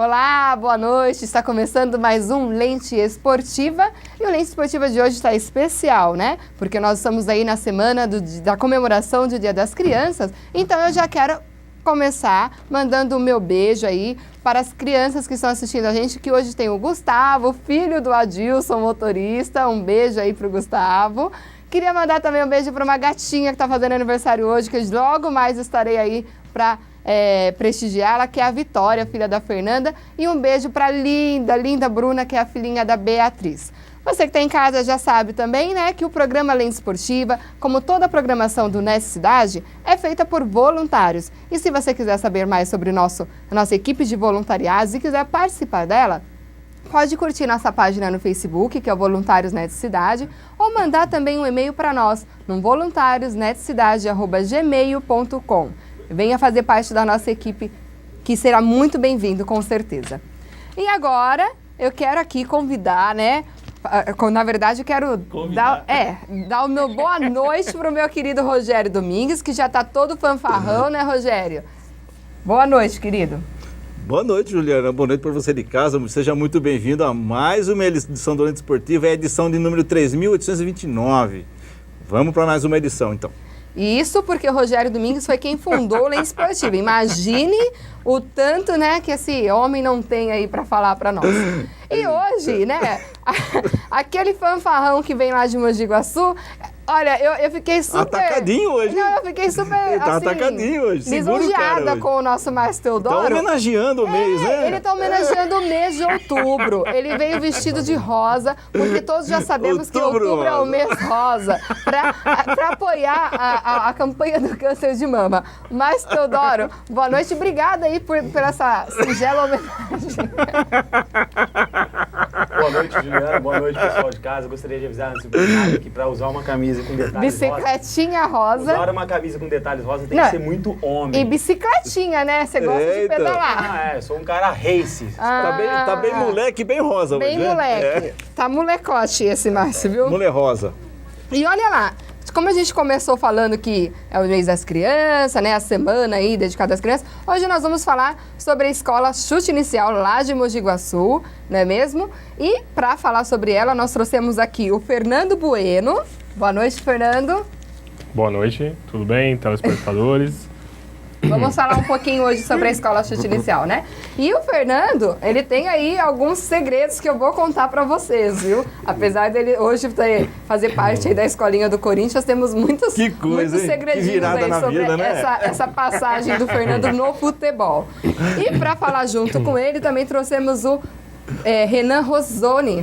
Olá, boa noite. Está começando mais um Lente Esportiva. E o Lente Esportiva de hoje está especial, né? Porque nós estamos aí na semana da comemoração do Dia das Crianças. Então eu já quero começar mandando o meu beijo aí para as crianças que estão assistindo a gente, que hoje tem o Gustavo, filho do Adilson, motorista. Um beijo aí para o Gustavo. Queria mandar também um beijo para uma gatinha que está fazendo aniversário hoje, que logo mais estarei aí para prestigiá-la, que é a Vitória, filha da Fernanda. E um beijo para a linda Bruna, que é a filhinha da Beatriz. Você que está em casa já sabe também, né, que o programa Lente Esportiva, como toda a programação do NES Cidade, é feita por voluntários. E se você quiser saber mais sobre a nossa equipe de voluntariados e quiser participar dela, pode curtir nossa página no Facebook, que é o Voluntários NET Cidade, ou mandar também um e-mail para nós, no voluntariosnetcidade@gmail.com. Venha fazer parte da nossa equipe, que será muito bem-vindo, com certeza. E agora, eu quero aqui convidar, né? Na verdade, eu quero dar o meu boa noite para o meu querido Rogério Domingues, que já está todo fanfarrão, né, Rogério? Boa noite, querido. Boa noite, Juliana. Boa noite para você de casa. Seja muito bem-vindo a mais uma edição do Lente Esportiva, é a edição de número 3.829. Vamos para mais uma edição, então. Isso porque o Rogério Domingues foi quem fundou o Lente Esportiva. Imagine o tanto, né, que esse homem não tem aí para falar para nós. E hoje, né, aquele fanfarrão que vem lá de Mogi Guaçu, olha, eu fiquei super... Atacadinho hoje. Não, eu fiquei super, tá atacadinho hoje. lisonjeada com o nosso Márcio Teodoro. Tá homenageando o mês, né? Ele tá homenageando o mês de outubro. Ele veio vestido de rosa, porque todos já sabemos que outubro é o mês rosa, para apoiar a campanha do câncer de mama. Márcio Teodoro, boa noite. Obrigada aí por essa singela homenagem. Boa noite, Juliana. Boa noite, pessoal de casa. Gostaria de avisar antes de nada que para usar uma camisa com detalhes bicicletinha rosa. Usar uma camisa com detalhes rosa tem que ser muito homem. E bicicletinha, né? Você gosta de pedalar. Sou um cara race. Tá bem moleque, bem rosa. Bem hoje, moleque. Né? Tá molecote esse Márcio, viu? Mulher rosa. E olha lá, como a gente começou falando que é o mês das crianças, né, a semana aí dedicada às crianças, hoje nós vamos falar sobre a escola Chute Inicial lá de Mogi Guaçu, não é mesmo? E para falar sobre ela, nós trouxemos aqui o Fernando Bueno. Boa noite, Fernando. Boa noite, tudo bem, telespectadores? Vamos falar um pouquinho hoje sobre a escola Chute Inicial, né? E o Fernando, ele tem aí alguns segredos que eu vou contar para vocês, viu? Apesar dele hoje fazer parte aí da escolinha do Corinthians, temos muitos segredinhos aí sobre vida, né? essa passagem do Fernando no futebol. E para falar junto com ele, também trouxemos o Renan Rosoni,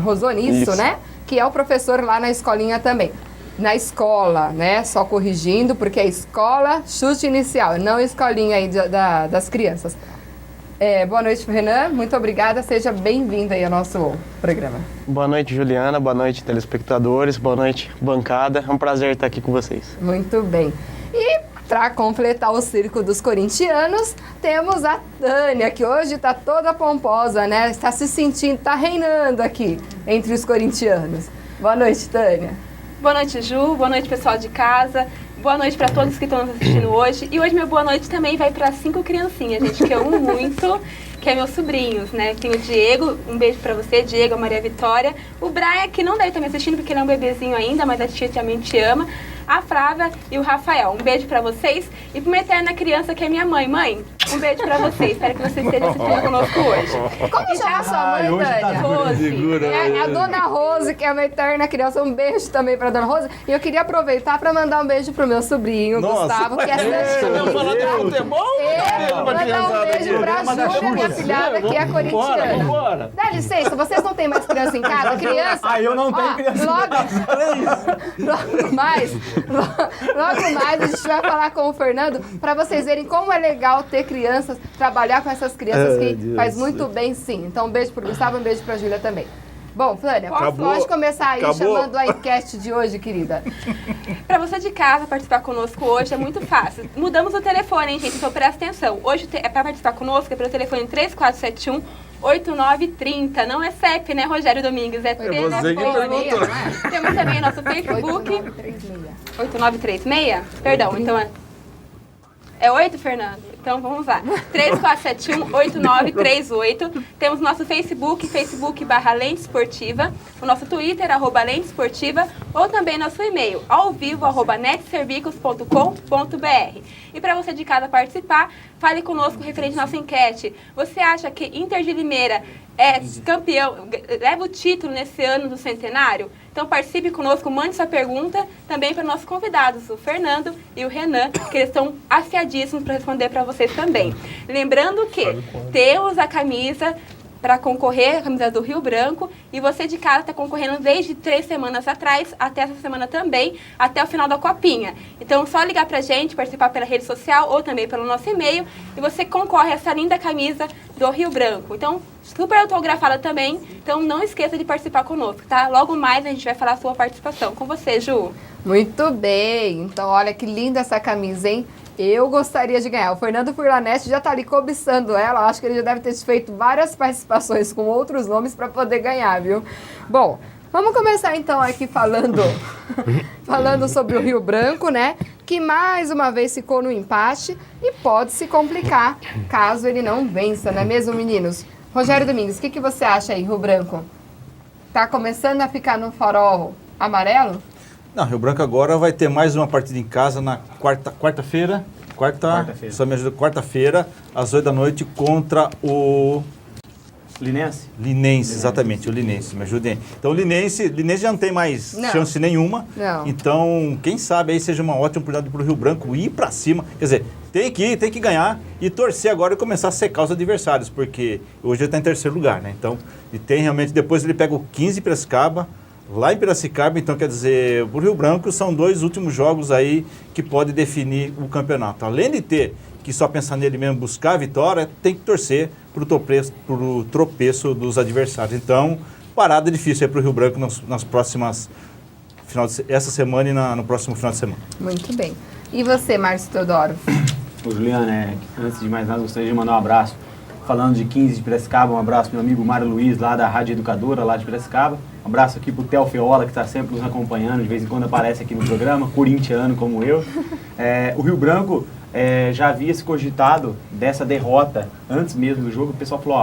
isso, né? Que é o professor lá na escolinha também. Na escola, né? Só corrigindo, porque é escola Chute Inicial, não escolinha aí das crianças. Boa noite, Renan. Muito obrigada. Seja bem-vindo aí ao nosso programa. Boa noite, Juliana. Boa noite, telespectadores. Boa noite, bancada. É um prazer estar aqui com vocês. Muito bem. E para completar o circo dos corintianos, temos a Tânia, que hoje está toda pomposa, né? Está se sentindo, está reinando aqui entre os corintianos. Boa noite, Tânia. Boa noite, Ju. Boa noite, pessoal de casa. Boa noite para todos que estão nos assistindo hoje. E hoje minha boa noite também vai para 5 criancinhas, gente, que eu amo muito, que é meus sobrinhos, né? Tem o Diego, um beijo para você, Diego, a Maria Vitória. O Brian, que não deve estar me assistindo porque ele é um bebezinho ainda, mas a tia também te ama. A Flávia e o Rafael. Um beijo pra vocês. E pra uma eterna criança que é minha mãe. Mãe, um beijo pra vocês. Espero que vocês estejam assistindo conosco hoje. Como chama sua mãe, Tânia? Rose. A dona Rose, que é uma eterna criança. Um beijo também pra dona Rose. E eu queria aproveitar pra mandar um beijo pro meu sobrinho, Gustavo, que é santista. Mandar um beijo pra Júlia, minha filhada, que é corintiana. Bora. Dá licença, vocês não têm mais criança em casa? Criança? Eu não tenho criança em casa. Logo mais a gente vai falar com o Fernando para vocês verem como é legal ter crianças, trabalhar com essas crianças que faz muito bem, sim. Então um beijo pro Gustavo, um beijo pra Júlia também. Bom, Flânia, pode começar aí chamando a enquete de hoje, querida. Para você de casa participar conosco hoje é muito fácil. Mudamos o telefone, hein, gente? Então presta atenção. Hoje é para participar conosco, é pelo telefone 3471-8930. Não é CEP, né, Rogério Domingues? É telefone. Temos também nosso Facebook. 8936. 8936? Perdão, então é 8, Fernando? Então vamos lá. 3471-8938. Temos nosso Facebook, facebook.com/Lente Esportiva. O nosso Twitter, @Lente Esportiva. Ou também nosso e-mail, alvivo@netservicos.com.br. E para você de casa participar, fale conosco referente à nossa enquete. Você acha que Inter de Limeira é campeão, leva o título nesse ano do centenário? Então participe conosco, mande sua pergunta também para nossos convidados, o Fernando e o Renan, que eles estão afiadíssimos para responder para vocês também. Lembrando que temos a camisa para concorrer, a camisa do Rio Branco, e você de casa está concorrendo desde 3 semanas atrás, até essa semana também, até o final da Copinha. Então, só ligar para a gente, participar pela rede social ou também pelo nosso e-mail, e você concorre a essa linda camisa do Rio Branco. Então, super autografada também, então não esqueça de participar conosco, tá? Logo mais a gente vai falar a sua participação. Com você, Ju. Muito bem. Então, olha que linda essa camisa, hein? Eu gostaria de ganhar. O Fernando Furlanete já está ali cobiçando ela. Acho que ele já deve ter feito várias participações com outros nomes para poder ganhar, viu? Bom, vamos começar então aqui falando sobre o Rio Branco, né? Que mais uma vez ficou no empate e pode se complicar caso ele não vença, não é mesmo, meninos? Rogério Domingues, o que você acha aí, Rio Branco? Tá começando a ficar no farol amarelo? Não, Rio Branco agora vai ter mais uma partida em casa na quarta-feira. Só me ajuda, quarta-feira, às 8 da noite, contra o... Linense? Linense, exatamente, o Linense, me ajudem. Então o Linense já não tem mais chance nenhuma. Não. Então, quem sabe aí seja uma ótima oportunidade para o Rio Branco ir para cima. Quer dizer, tem que ganhar e torcer agora e começar a secar os adversários, porque hoje ele está em terceiro lugar, né? Então, e tem realmente, depois ele pega o 15 Piracicaba, lá em Piracicaba, então quer dizer, o Rio Branco são 2 últimos jogos aí que podem definir o campeonato. Além de ter que só pensar nele mesmo, buscar a vitória, tem que torcer para o tropeço dos adversários. Então, parada difícil aí para o Rio Branco nas próximas, essa semana e no próximo final de semana. Muito bem. E você, Márcio Teodoro? Ô, Juliana, antes de mais nada, gostaria de mandar um abraço. Falando de 15 de Piracicaba, um abraço pro meu amigo Mário Luiz, lá da Rádio Educadora, lá de Piracicaba. Um abraço aqui pro Theo Feola, que está sempre nos acompanhando, de vez em quando aparece aqui no programa, corintiano como eu. O Rio Branco já havia se cogitado dessa derrota antes mesmo do jogo. O pessoal falou,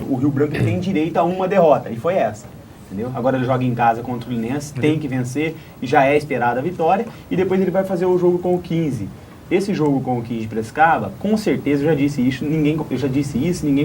o Rio Branco tem direito a uma derrota, e foi essa. Entendeu? Agora ele joga em casa contra o Linense, tem que vencer, e já é esperada a vitória, e depois ele vai fazer o jogo com o 15. Esse jogo com o 15 de Piracicaba, com certeza, eu já disse isso, ninguém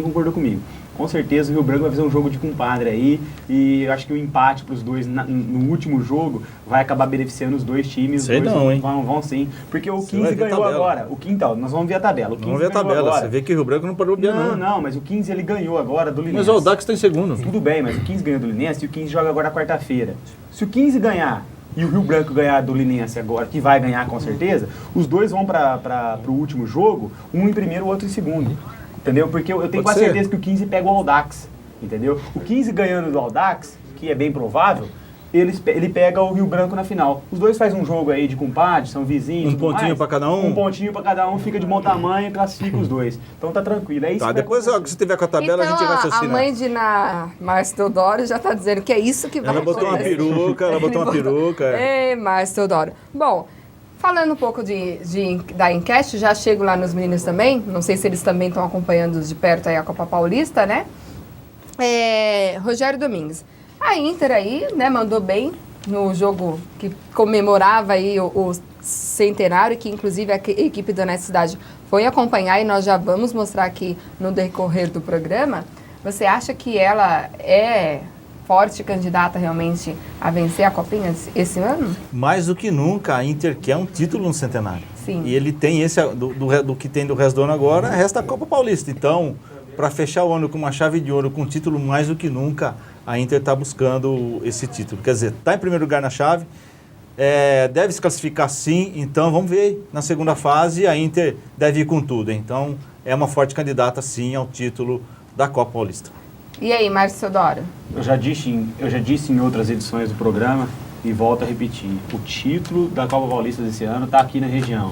concordou comigo. Com certeza o Rio Branco vai fazer um jogo de compadre aí, e eu acho que o empate para os dois no último jogo vai acabar beneficiando os dois times. Sei os dois não, hein? Vão sim, porque o 15 ganhou agora. O 15, então, nós vamos ver a tabela. Vamos ver a tabela, você vê que o Rio Branco não parou bem não. Não, mas o 15 ele ganhou agora do Linense. Mas o Audax está em segundo. Tudo bem, mas o 15 ganhou do Linense e o 15 joga agora quarta-feira. Se o 15 ganhar e o Rio Branco ganhar do Linense agora, que vai ganhar com certeza, os dois vão para o último jogo, um em primeiro, o outro em segundo. Entendeu? Porque eu tenho quase certeza que o 15 pega o Audax. Entendeu? O 15 ganhando do Audax, que é bem provável, ele pega o Rio Branco na final. Os dois fazem um jogo aí de compadre, são vizinhos. Um pontinho para cada um? Um pontinho para cada um, fica de bom tamanho e classifica os dois. Então tá tranquilo. É isso. Tá, depois se você tiver com a tabela, então, a gente vai raciocinar. A mãe de Márcio Teodoro já está dizendo que é isso que vai acontecer. Ela botou uma peruca. Ei, Márcio Teodoro. Bom, falando um pouco da enquete, já chego lá nos meninos também. Não sei se eles também estão acompanhando de perto aí a Copa Paulista, né? Rogério Domingues. A Inter aí, né, mandou bem no jogo que comemorava aí o centenário, que inclusive a equipe da Honestidade foi acompanhar e nós já vamos mostrar aqui no decorrer do programa. Você acha que ela é forte candidata realmente a vencer a Copinha esse ano? Mais do que nunca, a Inter quer um título no centenário. Sim. E ele tem esse, do que tem do resto do ano agora, resta a Copa Paulista. Então, para fechar o ano com uma chave de ouro, com um título mais do que nunca, a Inter está buscando esse título. Quer dizer, está em primeiro lugar na chave, deve se classificar sim, então vamos ver na segunda fase, a Inter deve ir com tudo. Então, é uma forte candidata sim ao título da Copa Paulista. E aí, Márcio Teodoro? Eu já disse em outras edições do programa e volto a repetir. O título da Copa Paulista desse ano está aqui na região.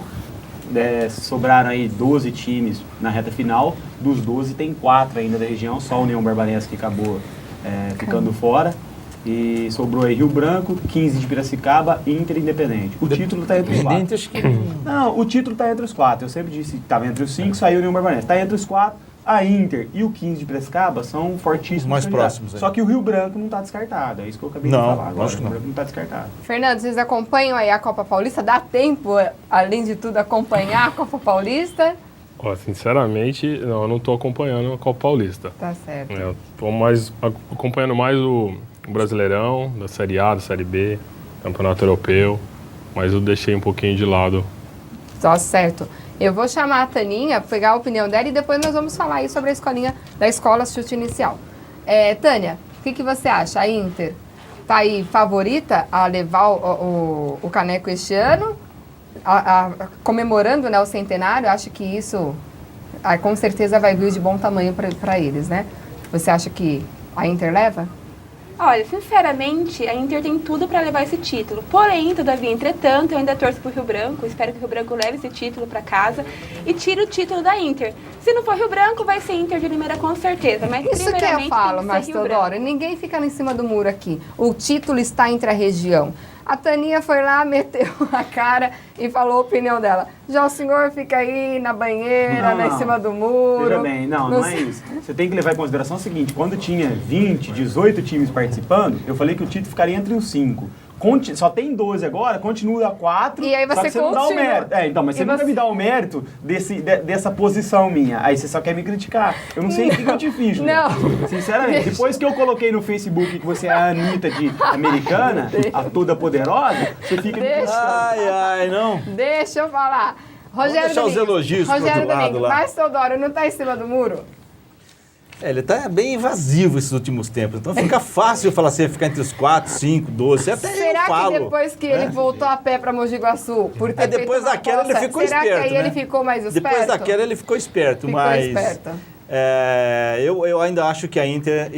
Sobraram aí 12 times na reta final. Dos 12 tem 4 ainda da região, só a União Barbarense que acabou ficando fora. E sobrou aí Rio Branco, 15 de Piracicaba, Inter e Independente. O título está entre os quatro. Independente, acho que... Não, o título está entre os quatro. Eu sempre disse que estava entre os 5, saiu nenhum Barbarense. Está entre os 4. A Inter e o 15 de Piracicaba são fortíssimos. Os mais candidatos. próximos, Só que o Rio Branco não está descartado. É isso que eu acabei Não, de falar agora. lógico que O não. Rio Branco não está descartado. Fernando, vocês acompanham aí a Copa Paulista? Dá tempo, além de tudo, acompanhar a Copa Paulista? Ó, sinceramente, não, eu não tô acompanhando a Copa Paulista. Tá certo. Eu tô acompanhando mais o Brasileirão, da Série A, da Série B, Campeonato Europeu, mas eu deixei um pouquinho de lado. Tá certo. Eu vou chamar a Taninha, pegar a opinião dela e depois nós vamos falar aí sobre a escolinha da Escola Chute Inicial. Tânia, o que você acha? A Inter tá aí favorita a levar o caneco este ano? Comemorando, né, o centenário? Acho que isso com certeza vai vir de bom tamanho para eles, né? Você acha que a Inter leva? Olha, sinceramente, a Inter tem tudo para levar esse título. Porém, todavia, entretanto, eu ainda torço pro Rio Branco. Espero que o Rio Branco leve esse título para casa e tire o título da Inter. Se não for Rio Branco, vai ser Inter de Limeira com certeza. Mas Isso que eu primeiramente falo, tem que ser mas Rio Teodoro, Branco. ninguém fica em cima do muro aqui. O título está entre a região. A Taninha foi lá, meteu a cara e falou a opinião dela. Já o senhor fica aí na banheira, Não, em cima do muro. Veja bem, não é isso. Você tem que levar em consideração o seguinte, quando tinha 20, 18 times participando, eu falei que o título ficaria entre os 5. Só tem 12 agora, continua a 4. E aí só você que você não dá o continua. mérito. Então, mas você nunca me dá o mérito dessa posição minha. Aí você só quer me criticar. Eu não sei o que eu te fiz, né? Não. Sinceramente, depois que eu coloquei no Facebook que você é a Anitta de Americana, a toda poderosa, você fica me Deixa. Ai, não. Deixa eu falar. Rogério deixar os Domingues. elogios pro Rogério outro lado Domingues, lá. mas Teodoro não está em cima do muro? Ele tá bem invasivo esses últimos tempos. Então fica fácil falar assim, ficar entre os 4, 5, 12. Até Será eu falo. que depois que ele voltou a pé para Mogi Guaçu, por ter Depois feito uma daquela ele força, ficou será esperto, que aí né? ele ficou mais esperto? Depois daquela ele ficou esperto, Ficou mas... esperto. Eu ainda acho que a Inter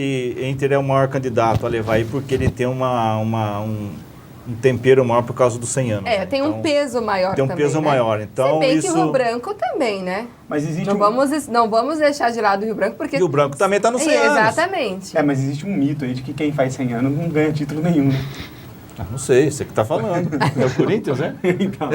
é o maior candidato a levar aí, porque ele tem um tempero maior por causa dos 100 anos. Tem um peso maior tem um também, peso né? maior, então Se bem isso... que o Rio Branco também, né? Mas existe Não vamos deixar de lado o Rio Branco, porque... E o Branco também tá no 100 anos. Exatamente. Mas existe um mito aí de que quem faz 100 anos não ganha título nenhum, né? Não sei, você que tá falando. É o Corinthians, né? Então,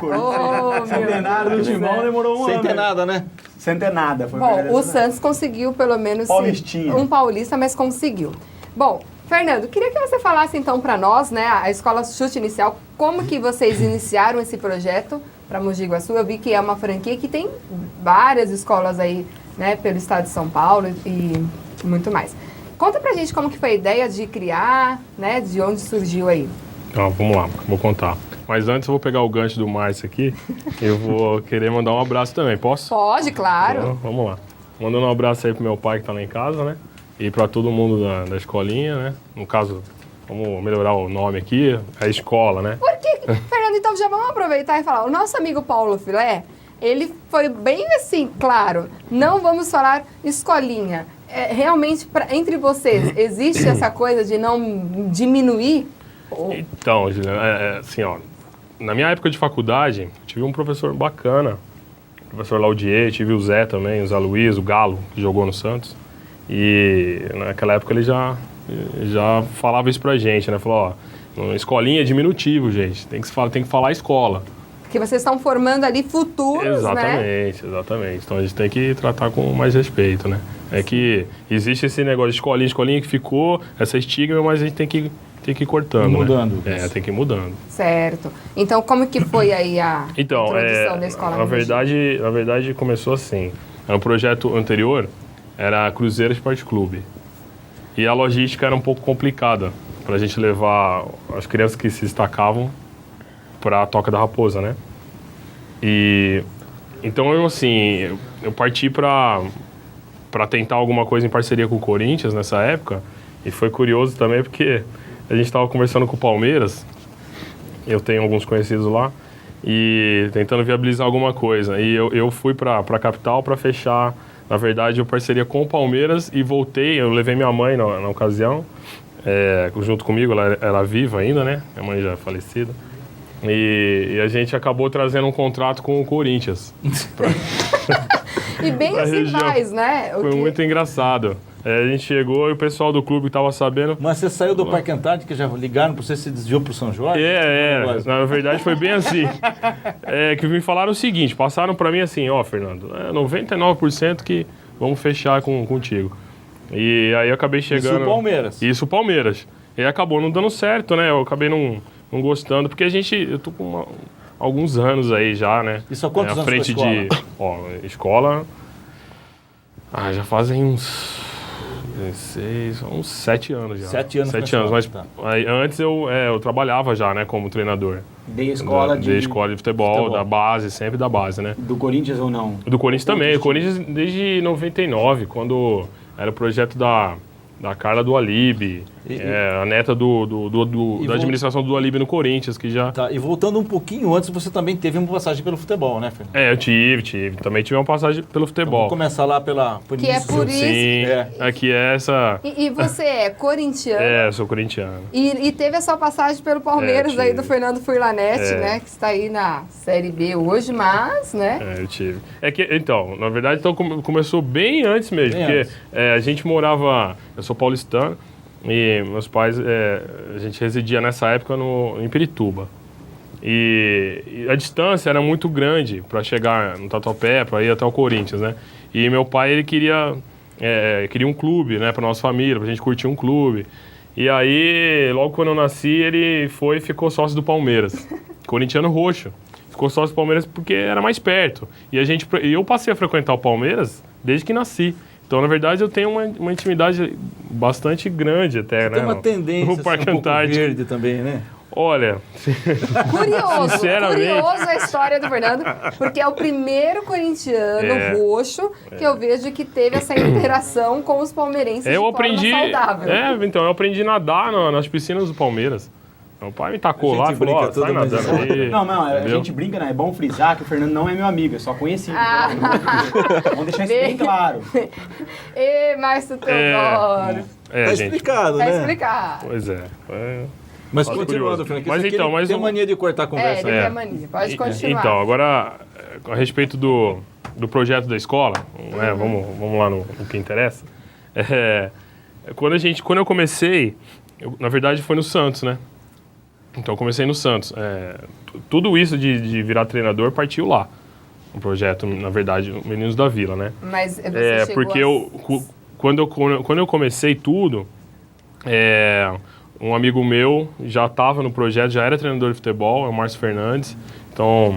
Oh, centenário do Timão demorou um Sem ano. ter nada, né? Centenada. Foi Bom, o Santos. Santos conseguiu pelo menos Paulistinha. um paulista, mas conseguiu. Bom, Fernando, queria que você falasse então para nós, né, a Escola Chute Inicial, como que vocês iniciaram esse projeto para Mogi Guaçu? Eu vi que é uma franquia que tem várias escolas aí, né, pelo estado de São Paulo e muito mais. Conta pra gente como que foi a ideia de criar, né, de onde surgiu aí. Então, vamos lá, vou contar. Mas antes eu vou pegar o gancho do Márcio aqui, eu vou querer mandar um abraço também, posso? Pode, claro. Então, vamos lá. Mandando um abraço aí pro meu pai que tá lá em casa, né? E para todo mundo da escolinha, né? No caso, vamos melhorar o nome aqui, a escola, né? Porque, Fernando, então já vamos aproveitar e falar. O nosso amigo Paulo Filé, ele foi bem assim, claro, não vamos falar escolinha. Realmente, entre vocês, existe essa coisa de não diminuir? Então, Juliana, assim, ó, na minha época de faculdade, tive um professor bacana, o professor Laudier, tive o Zé também, o Zé Luiz, o Galo, que jogou no Santos. E naquela época ele já falava isso pra gente, né? Falou, ó, escolinha é diminutivo, gente, tem que falar escola. Porque vocês estão formando ali futuros, né? Exatamente. Então a gente tem que tratar com mais respeito, né? É que existe esse negócio de escolinha que ficou, essa estigma, mas a gente tem que ir cortando, mudando. Né? Tem que ir mudando. Certo. Então, como que foi aí a Então, introdução da escola? na verdade começou assim. O projeto anterior era Cruzeiro Esporte Clube. E a logística era um pouco complicada para a gente levar as crianças que se destacavam para a Toca da Raposa, né? E então eu parti para tentar alguma coisa em parceria com o Corinthians nessa época. E foi curioso também porque a gente estava conversando com o Palmeiras. Eu tenho alguns conhecidos lá e tentando viabilizar alguma coisa. E eu fui para a capital para fechar, na verdade, a parceria com o Palmeiras e voltei. Eu levei minha mãe na ocasião, junto comigo, ela era viva ainda, né? Minha mãe já é falecida. E a gente acabou trazendo um contrato com o Corinthians. E bem os rivais, né? Foi muito engraçado. A gente chegou e o pessoal do clube tava sabendo. Mas você saiu do Parque Antártico, que já ligaram para você, se desviou pro São Jorge? Na verdade foi bem assim. Que me falaram o seguinte, passaram para mim assim, ó, Fernando, 99% que vamos fechar contigo. E aí eu acabei chegando... Isso o Palmeiras. Isso o Palmeiras. E acabou não dando certo, né? Eu acabei não gostando, porque eu tô com alguns anos aí já, né? Isso há quantos à anos frente com a escola? Escola... já fazem uns 7 anos já. 7 anos. 7 anos, mas tá. aí, antes eu trabalhava já, né, como treinador. Dei escola De escola de futebol, da base, sempre da base, né? Do Corinthians ou não? Do Corinthians também. O Corinthians desde 99, quando era o projeto da Carla do Alib, a neta da administração do Alib no Corinthians, que já... Tá, e voltando um pouquinho antes, você também teve uma passagem pelo futebol, né, Fernando? Eu tive. Também tive uma passagem pelo Então, futebol. vamos começar lá por Que é início. por isso... Sim, aqui é essa... E você é corintiano. Eu sou corintiano. E teve a sua passagem pelo Palmeiras aí tive. do Fernando Furlanete, né? Que está aí na Série B hoje, mas, né? Eu tive. Então, na verdade, começou bem antes mesmo, Bem porque antes. a gente morava... Eu sou paulistano e meus pais... a gente residia nessa época em Pirituba. E a distância era muito grande para chegar no Tatuapé, para ir até o Corinthians, né? E meu pai, ele queria um clube, né, para nossa família, para a gente curtir um clube. E aí, logo quando eu nasci, ele ficou sócio do Palmeiras, corintiano roxo. Ficou sócio do Palmeiras porque era mais perto. E eu passei a frequentar o Palmeiras desde que nasci. Então, na verdade, eu tenho uma intimidade bastante grande até, né? Tem uma tendência no a ser Parque um pouco Antártico. verde também, né? Olha, Sinceramente. Curioso a história do Fernando, porque é o primeiro corintiano roxo que eu vejo que teve essa interação com os palmeirenses de forma saudável. Então, eu aprendi a nadar nas piscinas do Palmeiras. Meu pai me tacou A lá e gente falou, brinca tudo, sai mas nadando isso- aí. Não, a entendeu? gente brinca, né? É bom frisar que o Fernando não é meu amigo, é só conhecido. Vamos deixar isso bem claro. Ê, Márcio Teodoro. Tá gente. explicado, Tá né? explicado. Pois é. Mas Curioso. continuando, Fernando, que Mas você então, mas tem eu- mania de cortar a Ele conversa. tem mania. Pode continuar. Então, agora, a respeito do projeto da escola, né, vamos lá no que interessa. Quando eu comecei, na verdade foi no Santos, né? Então eu comecei no Santos. Tudo isso de virar treinador partiu lá. O projeto, na verdade, Meninos da Vila, né? Mas você chegou Porque quando eu comecei tudo, um amigo meu já estava no projeto, já era treinador de futebol, é o Márcio Fernandes. Então,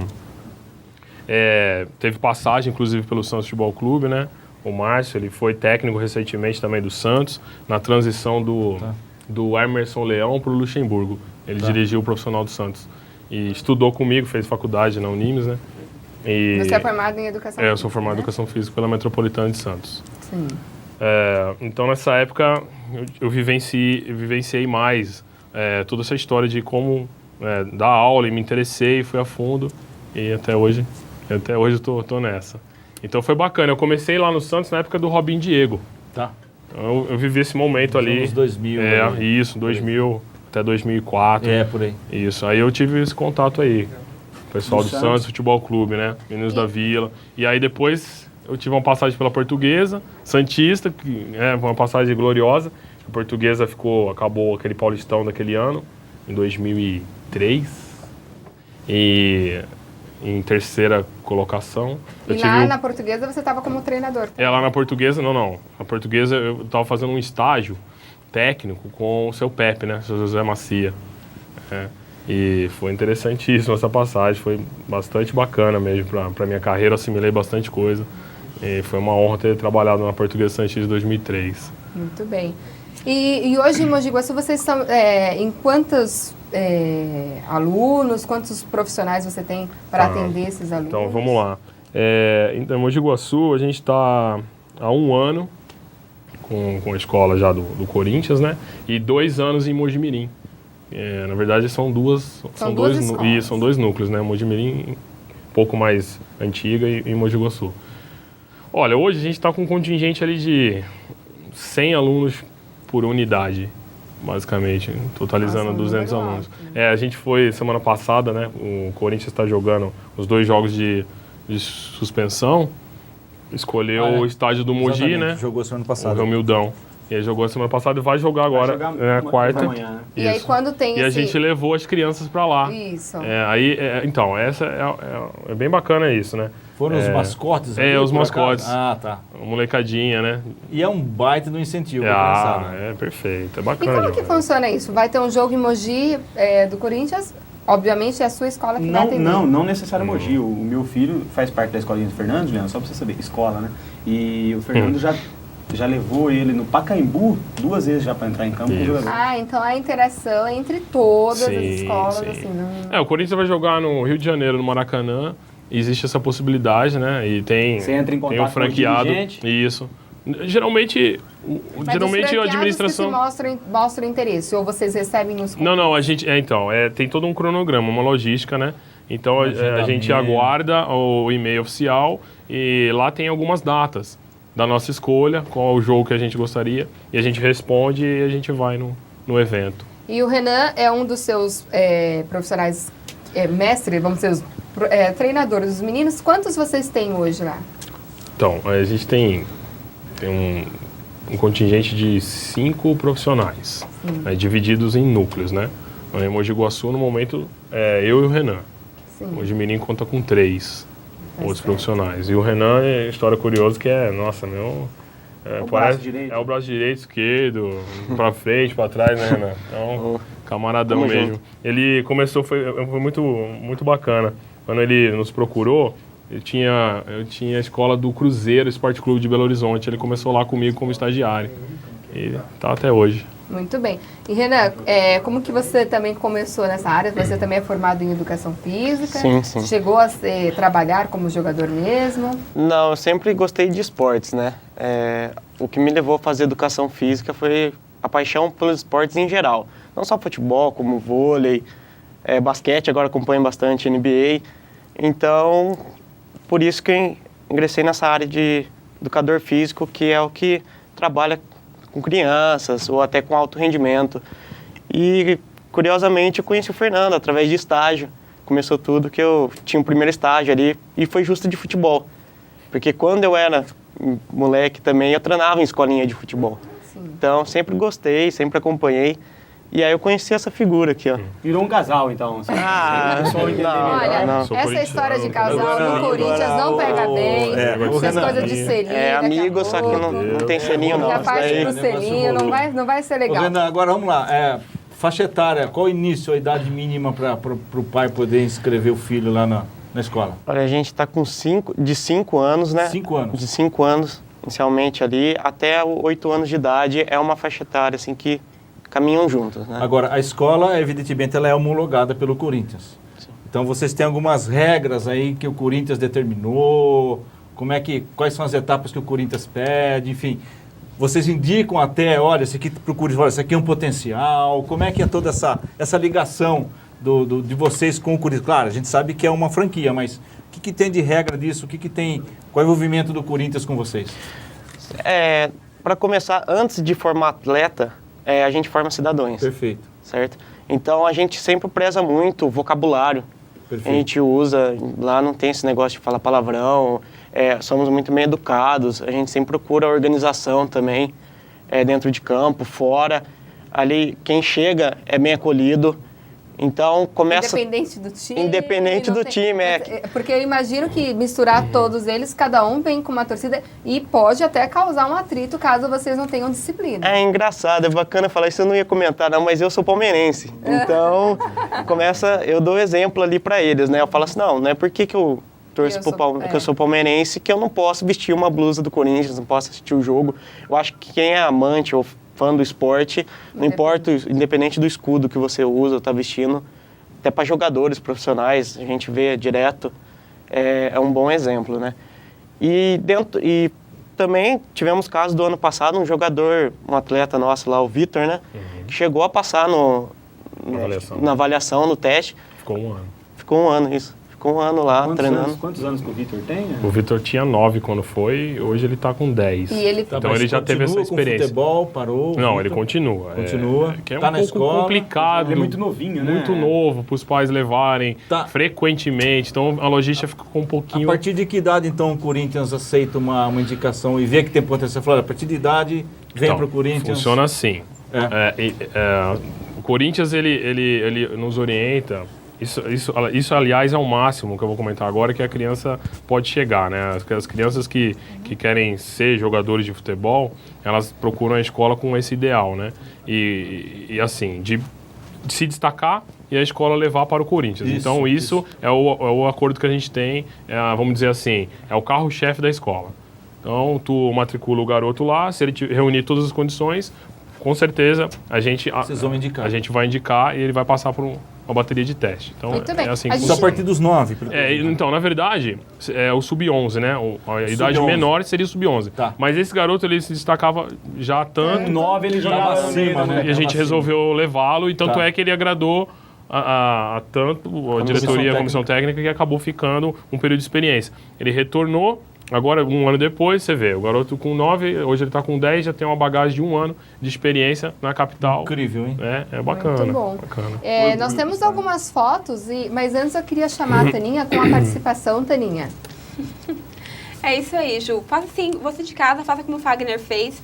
teve passagem, inclusive, pelo Santos Futebol Clube, né? O Márcio, ele foi técnico recentemente também do Santos, na transição do Emerson Leão para o Luxemburgo. Ele dirigiu o profissional do Santos. E estudou comigo, fez faculdade na Unimes, né? Você é formado em educação física, eu sou formado em né? educação física pela Metropolitana de Santos. Sim. Então, nessa época, eu vivenciei mais toda essa história de como dar aula e me interessei, fui a fundo e até hoje eu tô nessa. Então, foi bacana. Eu comecei lá no Santos na época do Robinho Diego. Tá. Então, eu vivi esse momento Nos ali. anos 2000. Isso, 2000 até 2004. Por aí. Isso, aí eu tive esse contato aí. O pessoal No do Santos. Santos Futebol Clube, né? Meninos da Vila. E aí depois eu tive uma passagem pela Portuguesa, Santista, que foi uma passagem gloriosa. A Portuguesa acabou aquele Paulistão daquele ano, em 2003. E em terceira colocação. E na Portuguesa você estava como treinador. Lá na Portuguesa, não. Na Portuguesa eu estava fazendo um estágio técnico com o seu Pepe, né? O seu José Macia. E foi interessantíssimo essa passagem, foi bastante bacana mesmo para minha carreira, eu assimilei bastante coisa. E foi uma honra ter trabalhado na Portuguesa Santista em 2003. Muito bem. E hoje em Mogi Guaçu vocês estão em quantos alunos, quantos profissionais você tem para atender esses alunos? Então vamos lá. Em Mogi Guaçu a gente está há 1 ano com a escola já do Corinthians, né? E 2 anos em Mogi Mirim. Na verdade são dois escolas. São 2 núcleos, né? Mogi Mirim um pouco mais antiga e Mogi Guaçu. Olha, hoje a gente está com um contingente ali de 100 alunos por unidade, basicamente, totalizando 200 número alunos. alto. A gente foi semana passada, né? O Corinthians está jogando os 2 jogos de suspensão escolheu Ah, é. o estádio do Mogi, Exatamente, né? jogou semana O passada. Romildão. E ele jogou semana passada e vai jogar agora, quarta. Amanhã, né? E aí Isso. quando tem E a esse... gente levou as crianças pra lá. Isso. Então, essa é bem bacana isso, né? Foram os mascotes? É, ali, os por mascotes. acaso? Ah, tá. A molecadinha, né? E é um baita do incentivo pra criançada. É perfeito, é E bacana. como que demais. funciona isso? Vai ter um jogo em Mogi do Corinthians? Obviamente é a sua escola que vai atender. Não necessário Mogi. O meu filho faz parte da escolinha do Fernando, Leandro, só pra você saber, escola, né? E o Fernando já levou ele no Pacaembu 2 vezes já pra entrar em campo com o jogador. Ah, então a interação é entre todas as escolas, sim. assim, não... O Corinthians vai jogar no Rio de Janeiro, no Maracanã. Existe essa possibilidade, né? E tem, Você entra em tem contato o franqueado. com o dirigente? Isso. Geralmente Mas geralmente os a franqueados administração... que mostram interesse, ou vocês recebem nos... Não, a gente... tem todo um cronograma, uma logística, né? Então a gente aguarda o e-mail oficial e lá tem algumas datas da nossa escolha, qual é o jogo que a gente gostaria, e a gente responde e a gente vai no evento. E o Renan é um dos seus profissionais, mestre, vamos dizer, treinadores dos meninos. Quantos vocês têm hoje lá? Então, a gente tem um contingente de 5 profissionais, né, divididos em núcleos, né? Em Mogi Guaçu, no momento, eu e o Renan. Sim. Hoje o menino conta com 3 outros certo. profissionais. E o Renan é história curiosa que braço direito. É o braço direito, esquerdo, pra frente, pra trás, né, Renan? Então, camaradão Tamo mesmo. junto. Ele começou, foi muito, muito bacana. Quando ele nos procurou, eu tinha a escola do Cruzeiro Esporte Clube de Belo Horizonte. Ele começou lá comigo como estagiário. E tá até hoje. Muito bem. E Renan, como que você também começou nessa área? Você também é formado em educação física? Sim. Chegou a trabalhar como jogador mesmo? Não, eu sempre gostei de esportes, né? O que me levou a fazer educação física foi a paixão pelos esportes em geral. Não só futebol, como vôlei, basquete, agora acompanho bastante NBA. Então, por isso que eu ingressei nessa área de educador físico, que é o que trabalha com crianças ou até com alto rendimento. E, curiosamente, eu conheci o Fernando através de estágio. Começou tudo que eu tinha o primeiro estágio ali e foi justo de futebol. Porque quando eu era moleque também, eu treinava em escolinha de futebol. Sim. Então, sempre gostei, sempre acompanhei. E aí eu conheci essa figura aqui, ó. Virou um casal, então. Assim, Olha, não. Sou essa história de casal Agora- no Corinthians não pega bem. Essas Renan, coisas de selinho. É amigo, só que não tem selinho não. Já Isso parte daí- pro selinho, não vai ser Ô, legal. Renan, agora vamos lá. Faixa etária, qual o início, a idade mínima para o pai poder inscrever o filho lá na escola? Olha, a gente está com de 5 anos, né? 5 anos. De 5 anos, inicialmente ali, até 8 anos de idade é uma faixa etária, assim, que caminham juntos, né? Agora, a escola, evidentemente, ela é homologada pelo Corinthians. Então, vocês têm algumas regras aí que o Corinthians determinou, quais são as etapas que o Corinthians pede, enfim. Vocês indicam até, olha, esse aqui procura, olha, esse aqui é um potencial. Como é que é toda essa ligação de vocês com o Corinthians? Claro, a gente sabe que é uma franquia, mas o que tem de regra disso? Qual é o envolvimento do Corinthians com vocês? Para começar, antes de formar atleta, a gente forma cidadãos, Perfeito. certo? Então, a gente sempre preza muito o vocabulário. Perfeito. A gente usa, lá não tem esse negócio de falar palavrão, somos muito bem educados, a gente sempre procura a organização também, dentro de campo, fora. Ali, quem chega é bem acolhido, então começa... Independente do time. Independente não do time, Porque eu imagino que misturar todos eles, cada um vem com uma torcida e pode até causar um atrito caso vocês não tenham disciplina. É engraçado, é bacana falar isso, eu não ia comentar não, mas eu sou palmeirense. Então, eu dou exemplo ali pra eles, né? Eu falo assim, não é porque que eu torço que eu sou palmeirense que eu não posso vestir uma blusa do Corinthians, não posso assistir o jogo. Eu acho que quem é amante ou fã do esporte, não importa, independente do escudo que você usa ou tá vestindo, até para jogadores profissionais, a gente vê direto, é um bom exemplo, né? E também tivemos casos do ano passado, um atleta nosso lá, o Vitor, né? Que chegou a passar na avaliação, no teste. Ficou 1 ano. Ficou 1 ano, isso. ficou um ano lá treinando. Quantos anos que o Vitor tem? O Vitor tinha 9 quando foi, hoje ele tá com 10. E ele Então ele já teve essa experiência. Com futebol, parou? Não, Vitor? ele continua. Continua. Que é Tá um na pouco escola. complicado. Ele é muito novinho, né? Muito novo, para os pais levarem Tá. frequentemente. Então a logística ficou um A pouquinho... partir de que idade, então, o Corinthians aceita uma indicação e vê que tem potencial? Fala, a partir de idade, vem Então, para o Corinthians. Funciona assim. O Corinthians, ele nos orienta... Isso, aliás, é o máximo que eu vou comentar agora, que a criança pode chegar, né? As crianças que querem ser jogadores de futebol, elas procuram a escola com esse ideal, né? E assim, de se destacar e a escola levar para o Corinthians. Então, isso. É o acordo que a gente tem, vamos dizer assim, é o carro-chefe da escola. Então, tu matricula o garoto lá, se ele reunir todas as condições, com certeza Vocês vão indicar. a gente vai indicar e ele vai passar por uma bateria de teste. Então, Muito bem. é assim A que gente- Só a funciona. partir dos 9. Então, na verdade, é o sub-11, né? A idade Sub-11. menor seria o sub-11. Tá. Mas esse garoto, ele se destacava já tanto 9 ele jogava Tava acima, né? e a gente Tava resolveu levá-lo. E tanto Tá. é que ele agradou a tanto a diretoria e a comissão técnica que acabou ficando um período de experiência. Ele retornou. Agora, um ano depois, você vê, o garoto com 9, hoje ele está com 10, já tem uma bagagem de um ano de experiência na capital. Incrível, hein? É bacana. Muito bom. Bacana. Nós temos algumas fotos, mas antes eu queria chamar a Taninha com a participação, Taninha. É isso aí, Ju. Faça assim, você de casa, faça como o Fagner fez.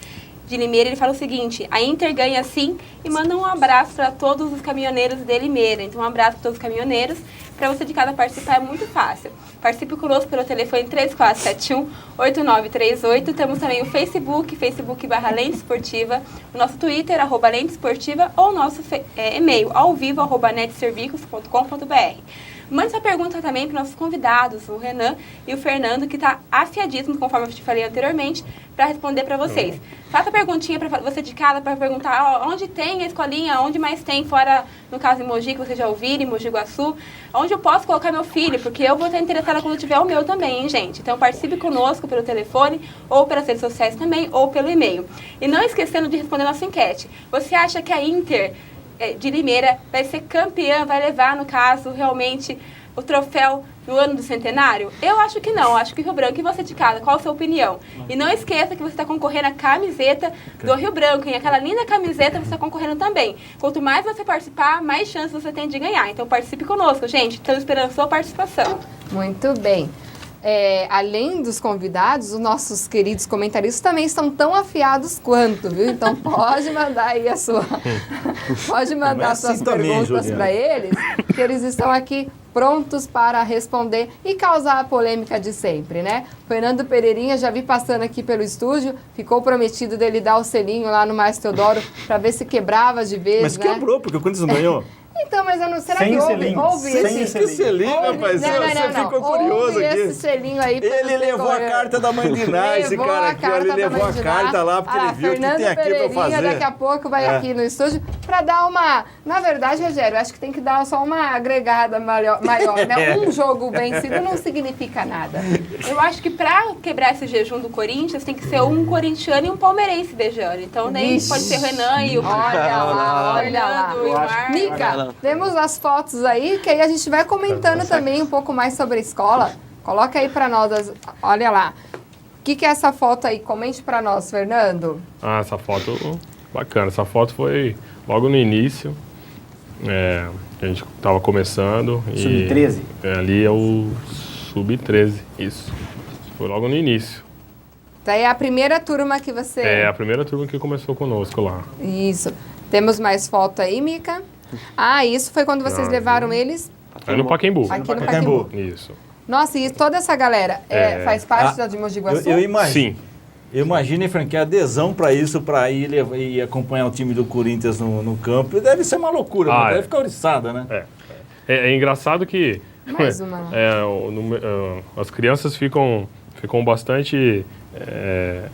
De Limeira, ele fala o seguinte: a Inter ganha sim, e manda um abraço para todos os caminhoneiros de Limeira. Então, um abraço para todos os caminhoneiros. Para você de casa participar é muito fácil. Participe conosco pelo telefone 3471-8938. Temos também o Facebook/Lente Esportiva, o nosso Twitter, @Lente Esportiva, ou o nosso e-mail, ao-vivo, @netservicos.com.br. Mande sua pergunta também para nossos convidados, o Renan e o Fernando, que está afiadíssimo, conforme eu te falei anteriormente, para responder para vocês. Faça a perguntinha para você de casa, para perguntar onde tem a escolinha, onde mais tem, fora, no caso, em Mogi, que vocês já ouviram, em Mogi Guaçu, onde eu posso colocar meu filho, porque eu vou estar interessada quando tiver o meu também, hein, gente? Então, participe conosco pelo telefone, ou pelas redes sociais também, ou pelo e-mail. E não esquecendo de responder a nossa enquete. Você acha que a Inter de Limeira vai ser campeã, vai levar, no caso, realmente o troféu no ano do centenário? Eu acho que não, acho que Rio Branco. E você de casa, qual a sua opinião? E não esqueça que você está concorrendo à camiseta do Rio Branco, e aquela linda camiseta você está concorrendo também. Quanto mais você participar, mais chances você tem de ganhar. Então participe conosco, gente, estamos esperando a sua participação. Muito bem. Além dos convidados, os nossos queridos comentaristas também estão tão afiados quanto, viu? Então pode mandar aí a sua... pode mandar assim suas também, perguntas Juliana. para eles, que eles estão aqui prontos para responder e causar a polêmica de sempre, né? Fernando Pereirinha, já vi passando aqui pelo estúdio, ficou prometido dele dar o selinho lá no Mais Teodoro para ver se quebrava de vez, Mas né? quebrou, porque o Corinthians ganhou. Então, mas eu não... Será Sem que selinho, houve sem esse... selinho. Que selinho, rapaz. Você ficou curioso Houve aqui. esse selinho aí. Ele levou a carta da mãe de Iná, esse Levou cara a aqui, carta ó, ele da levou mãe a de carta Iná. lá, porque ele viu o que Fernando tem aqui pra eu Pereirinha, fazer. daqui a pouco vai aqui no estúdio para dar uma... Na verdade, Rogério, eu acho que tem que dar só uma agregada maior, né? Um jogo vencido não significa nada. Eu acho que pra quebrar esse jejum do Corinthians, tem que ser um corintiano e um palmeirense beijando. Então, daí Vixe. pode ser o Renan e o Olha lá, olha lá. Fernando e o Marcos. Mica, temos as fotos aí, que aí a gente vai comentando também um pouco mais sobre a escola. Coloca aí para nós, olha lá. O que é essa foto aí? Comente para nós, Fernando. Essa foto, bacana. Essa foto foi logo no início. A gente estava começando. Sub-13? Ali é o Sub-13, isso. Foi logo no início. Daí é a primeira turma que você... É a primeira turma que começou conosco lá. Isso. Temos mais foto aí, Mica? Isso foi quando vocês levaram eles Aí no Pacaembu. aqui no Pacaembu. Pacaembu. Isso. Nossa, e toda essa galera faz parte da de Mogi Guaçu? Eu imagino. Sim. Eu imagino, hein, Frank, que a adesão para isso, para ir e acompanhar o time do Corinthians no campo, deve ser uma loucura, né? Deve ficar oriçada, né? É engraçado que Mais uma. as crianças ficam bastante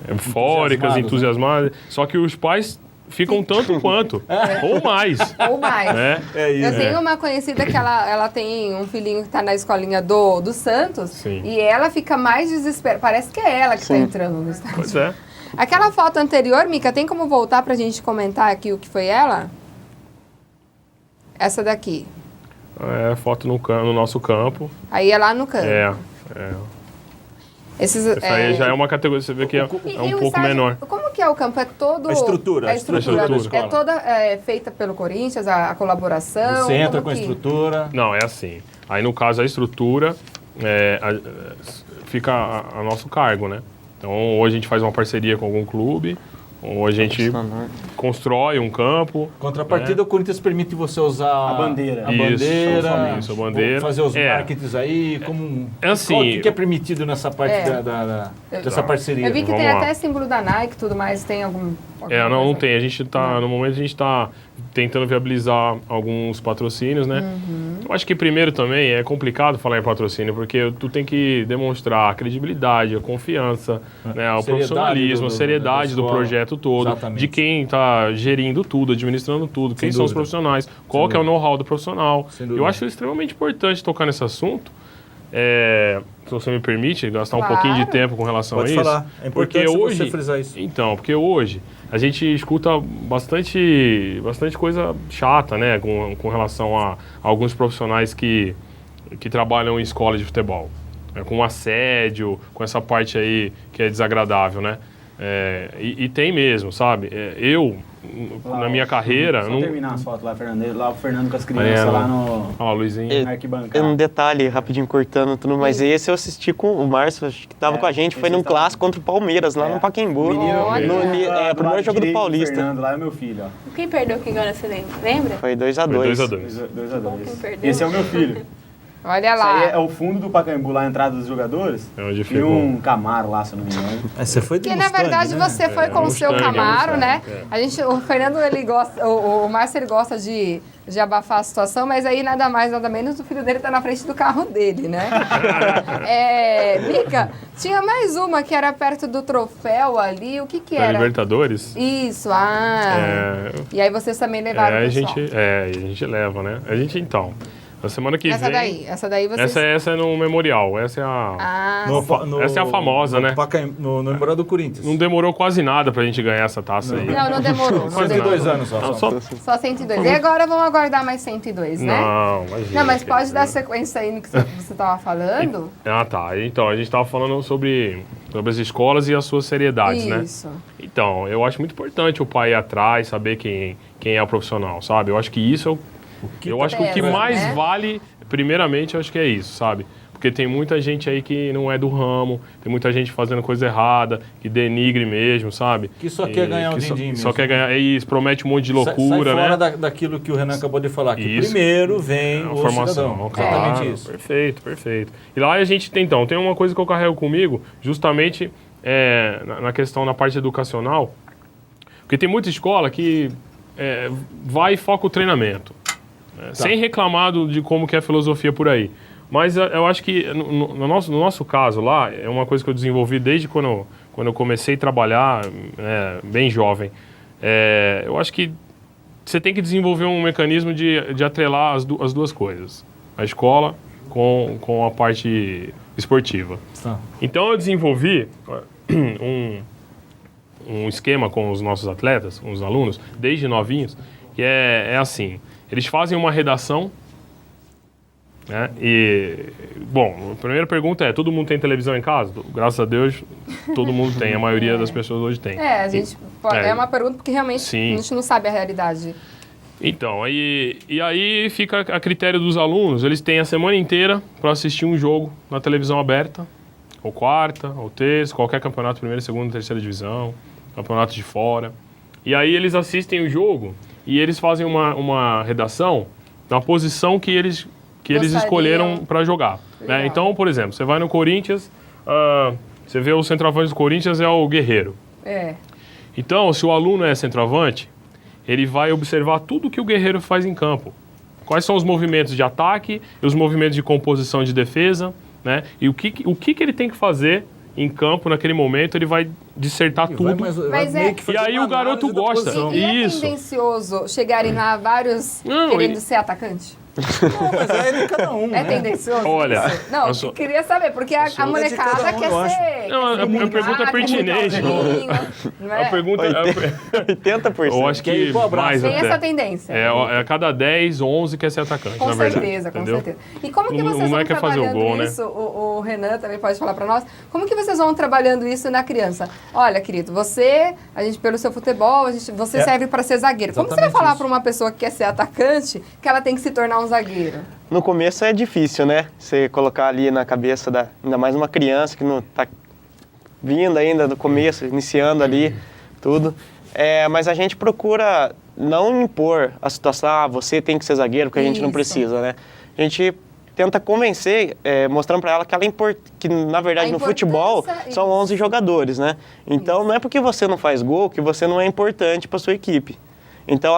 eufóricas, Entusiasmadas, entusiasmadas, só que os pais ficam tanto quanto, ou mais. Ou mais. Né? É isso. Eu tenho uma conhecida que ela tem um filhinho que está na escolinha do Santos. Sim. E ela fica mais desesperada. Parece que é ela que está entrando no estádio. Pois é. Aquela foto anterior, Mica, tem como voltar para a gente comentar aqui o que foi ela? Essa daqui. foto no nosso campo. Aí é lá no campo. Essa aí já é uma categoria, você vê que é um pouco estádio, menor. Como que é o campo? É todo... A estrutura. A estrutura. da escola. É toda feita pelo Corinthians, a colaboração? Você entra como com a que- estrutura. Não, é assim. Aí, no caso, a estrutura fica a nosso cargo, né? Então, ou a gente faz uma parceria com algum clube, ou a gente constrói um campo. Contrapartida, o Corinthians permite você usar A bandeira. A Isso, bandeira. isso, a bandeira. Fazer os É. marketings aí. Como, É assim, o que é permitido nessa parte dessa parceria? Eu vi que Vamos tem lá. até símbolo da Nike e tudo mais. Tem algum... Não tem. A gente tá, no momento, a gente está tentando viabilizar alguns patrocínios, né? Eu acho que primeiro também é complicado falar em patrocínio, porque tu tem que demonstrar a credibilidade, a confiança, né? O profissionalismo, a seriedade do projeto todo, Exatamente. de quem está gerindo tudo, administrando tudo, quem são os dúvida. profissionais, qual que é o know-how do profissional. Sem dúvida. Eu acho extremamente importante tocar nesse assunto. Se você me permite, gastar um Claro. pouquinho de tempo com relação Pode a isso. falar. É importante você frisar isso. Então, porque hoje a gente escuta bastante coisa chata, né, com relação a alguns profissionais que trabalham em escola de futebol. Com assédio, com essa parte aí que é desagradável, né? E tem mesmo, sabe? Na minha carreira... Só terminar as fotos lá, Fernando. Lá o Fernando com as crianças lá no... Olha lá, Luizinho. na arquibancada. Um detalhe, rapidinho, cortando tudo, mas esse eu assisti com o Márcio, acho que tava com a gente, foi esse num tava- clássico contra o Palmeiras, lá no Pacaembu. Olha. O primeiro jogo do Paulista. Fernando lá é meu filho, ó. Quem perdeu, quem ganhou, você lembra? Foi 2x2. Foi 2-2. 2x2. Quem perdeu? Esse é o meu filho. Olha Isso aí é lá. o fundo do Pacaembu, lá a entrada dos jogadores. É onde E fica um Camaro lá, se eu não me engano. Você foi de Porque, na Mustang, verdade, né? você foi com o seu Mustang, Camaro, Mustang, né? O Fernando, ele gosta... O Márcio, ele gosta de abafar a situação, mas aí nada mais, nada menos, o filho dele tá na frente do carro dele, né? Mica, tinha mais uma que era perto do troféu ali. O que Da era? Libertadores. Isso, É, E aí vocês também levaram o a pessoal. gente leva, né? Então, na semana que Essa vem... daí vocês... Essa é no Memorial, essa é a... Ah, Essa é a famosa, né? No Memorial do Corinthians. Não demorou quase nada pra gente ganhar essa taça aí. não demorou. Não 102 demorou. anos só. Não, só... Só 102. E agora vamos aguardar mais 102, né? Não, imagina. Não, mas pode quer dar dizer. sequência aí no que você estava falando? Ah, tá. Então, a gente tava falando sobre as escolas e as suas seriedades, né? Isso. Então, eu acho muito importante o pai ir atrás, saber quem é o profissional, sabe? Eu acho que isso é eu acho que o que pesa, mais né? vale, primeiramente, eu acho que é isso, sabe? Porque tem muita gente aí que não é do ramo, tem muita gente fazendo coisa errada, que denigre mesmo, sabe? Que só quer ganhar um que din-din mesmo. Só quer ganhar, é isso, promete um monte de loucura, sai fora né? daquilo que o Renan acabou de falar. Que Isso. primeiro vem A o formação, cidadão. claro, Exatamente isso. Perfeito. E lá a gente tem, então, tem uma coisa que eu carrego comigo, justamente na questão, na parte educacional, porque tem muita escola que vai e foca o treinamento, sem reclamar de como que é a filosofia por aí. Mas eu acho que, no nosso caso lá, é uma coisa que eu desenvolvi desde quando eu comecei a trabalhar, bem jovem. Eu acho que você tem que desenvolver um mecanismo de atrelar as duas coisas. A escola com a parte esportiva. Tá. Então eu desenvolvi um esquema com os nossos atletas, com os alunos, desde novinhos, que é assim, eles fazem uma redação, né? E, bom, a primeira pergunta é, todo mundo tem televisão em casa? Graças a Deus, todo mundo tem, a maioria das pessoas hoje tem. A gente é uma pergunta porque realmente Sim. a gente não sabe a realidade. Então, e aí fica a critério dos alunos, eles têm a semana inteira para assistir um jogo na televisão aberta, ou quarta, ou terça, qualquer campeonato, primeira, segunda, terceira divisão, campeonato de fora. E aí eles assistem o jogo e eles fazem uma redação na posição que eles escolheram para jogar. Né? Então, por exemplo, você vai no Corinthians, você vê o centroavante do Corinthians é o Guerreiro. Então, se o aluno é centroavante, ele vai observar tudo que o Guerreiro faz em campo. Quais são os movimentos de ataque e os movimentos de composição de defesa, né? E o que ele tem que fazer em campo naquele momento, ele vai dissertar tudo. Mas meio que fazer E aí uma o garoto análise da gosta. posição. E é Isso. tendencioso chegarem lá vários Não, querendo ser atacante? Não, mas é de cada um, É né? tendencioso Olha, isso? Não, eu sou- queria saber, porque a é de cada molecada um, quer eu acho. ser... Não, quer a ser pergunta é mimado, pertinente. não é? A pergunta... 80%. Eu acho Quer ir que pro abraço. mais Tem até. essa tendência. É a cada 10, 11 quer ser atacante, Com na verdade. certeza, com entendeu? certeza. E como que Não- vocês não é vão que é fazer o trabalhando gol, né? isso? O Renan também pode falar pra nós. Como que vocês vão trabalhando isso na criança? Olha, querido, pelo seu futebol, você serve pra ser zagueiro. Como você vai Exatamente falar isso. pra uma pessoa que quer ser atacante que ela tem que se tornar um zagueiro? No começo é difícil, né? Você colocar ali na cabeça ainda mais uma criança que não tá vindo ainda do começo, iniciando ali tudo. Mas a gente procura não impor a situação, você tem que ser zagueiro, porque a gente não Isso. precisa, né? A gente tenta convencer, mostrando para ela que que na verdade A no futebol importância, são isso. 11 jogadores, né? Então não é porque você não faz gol que você não é importante para sua equipe. Então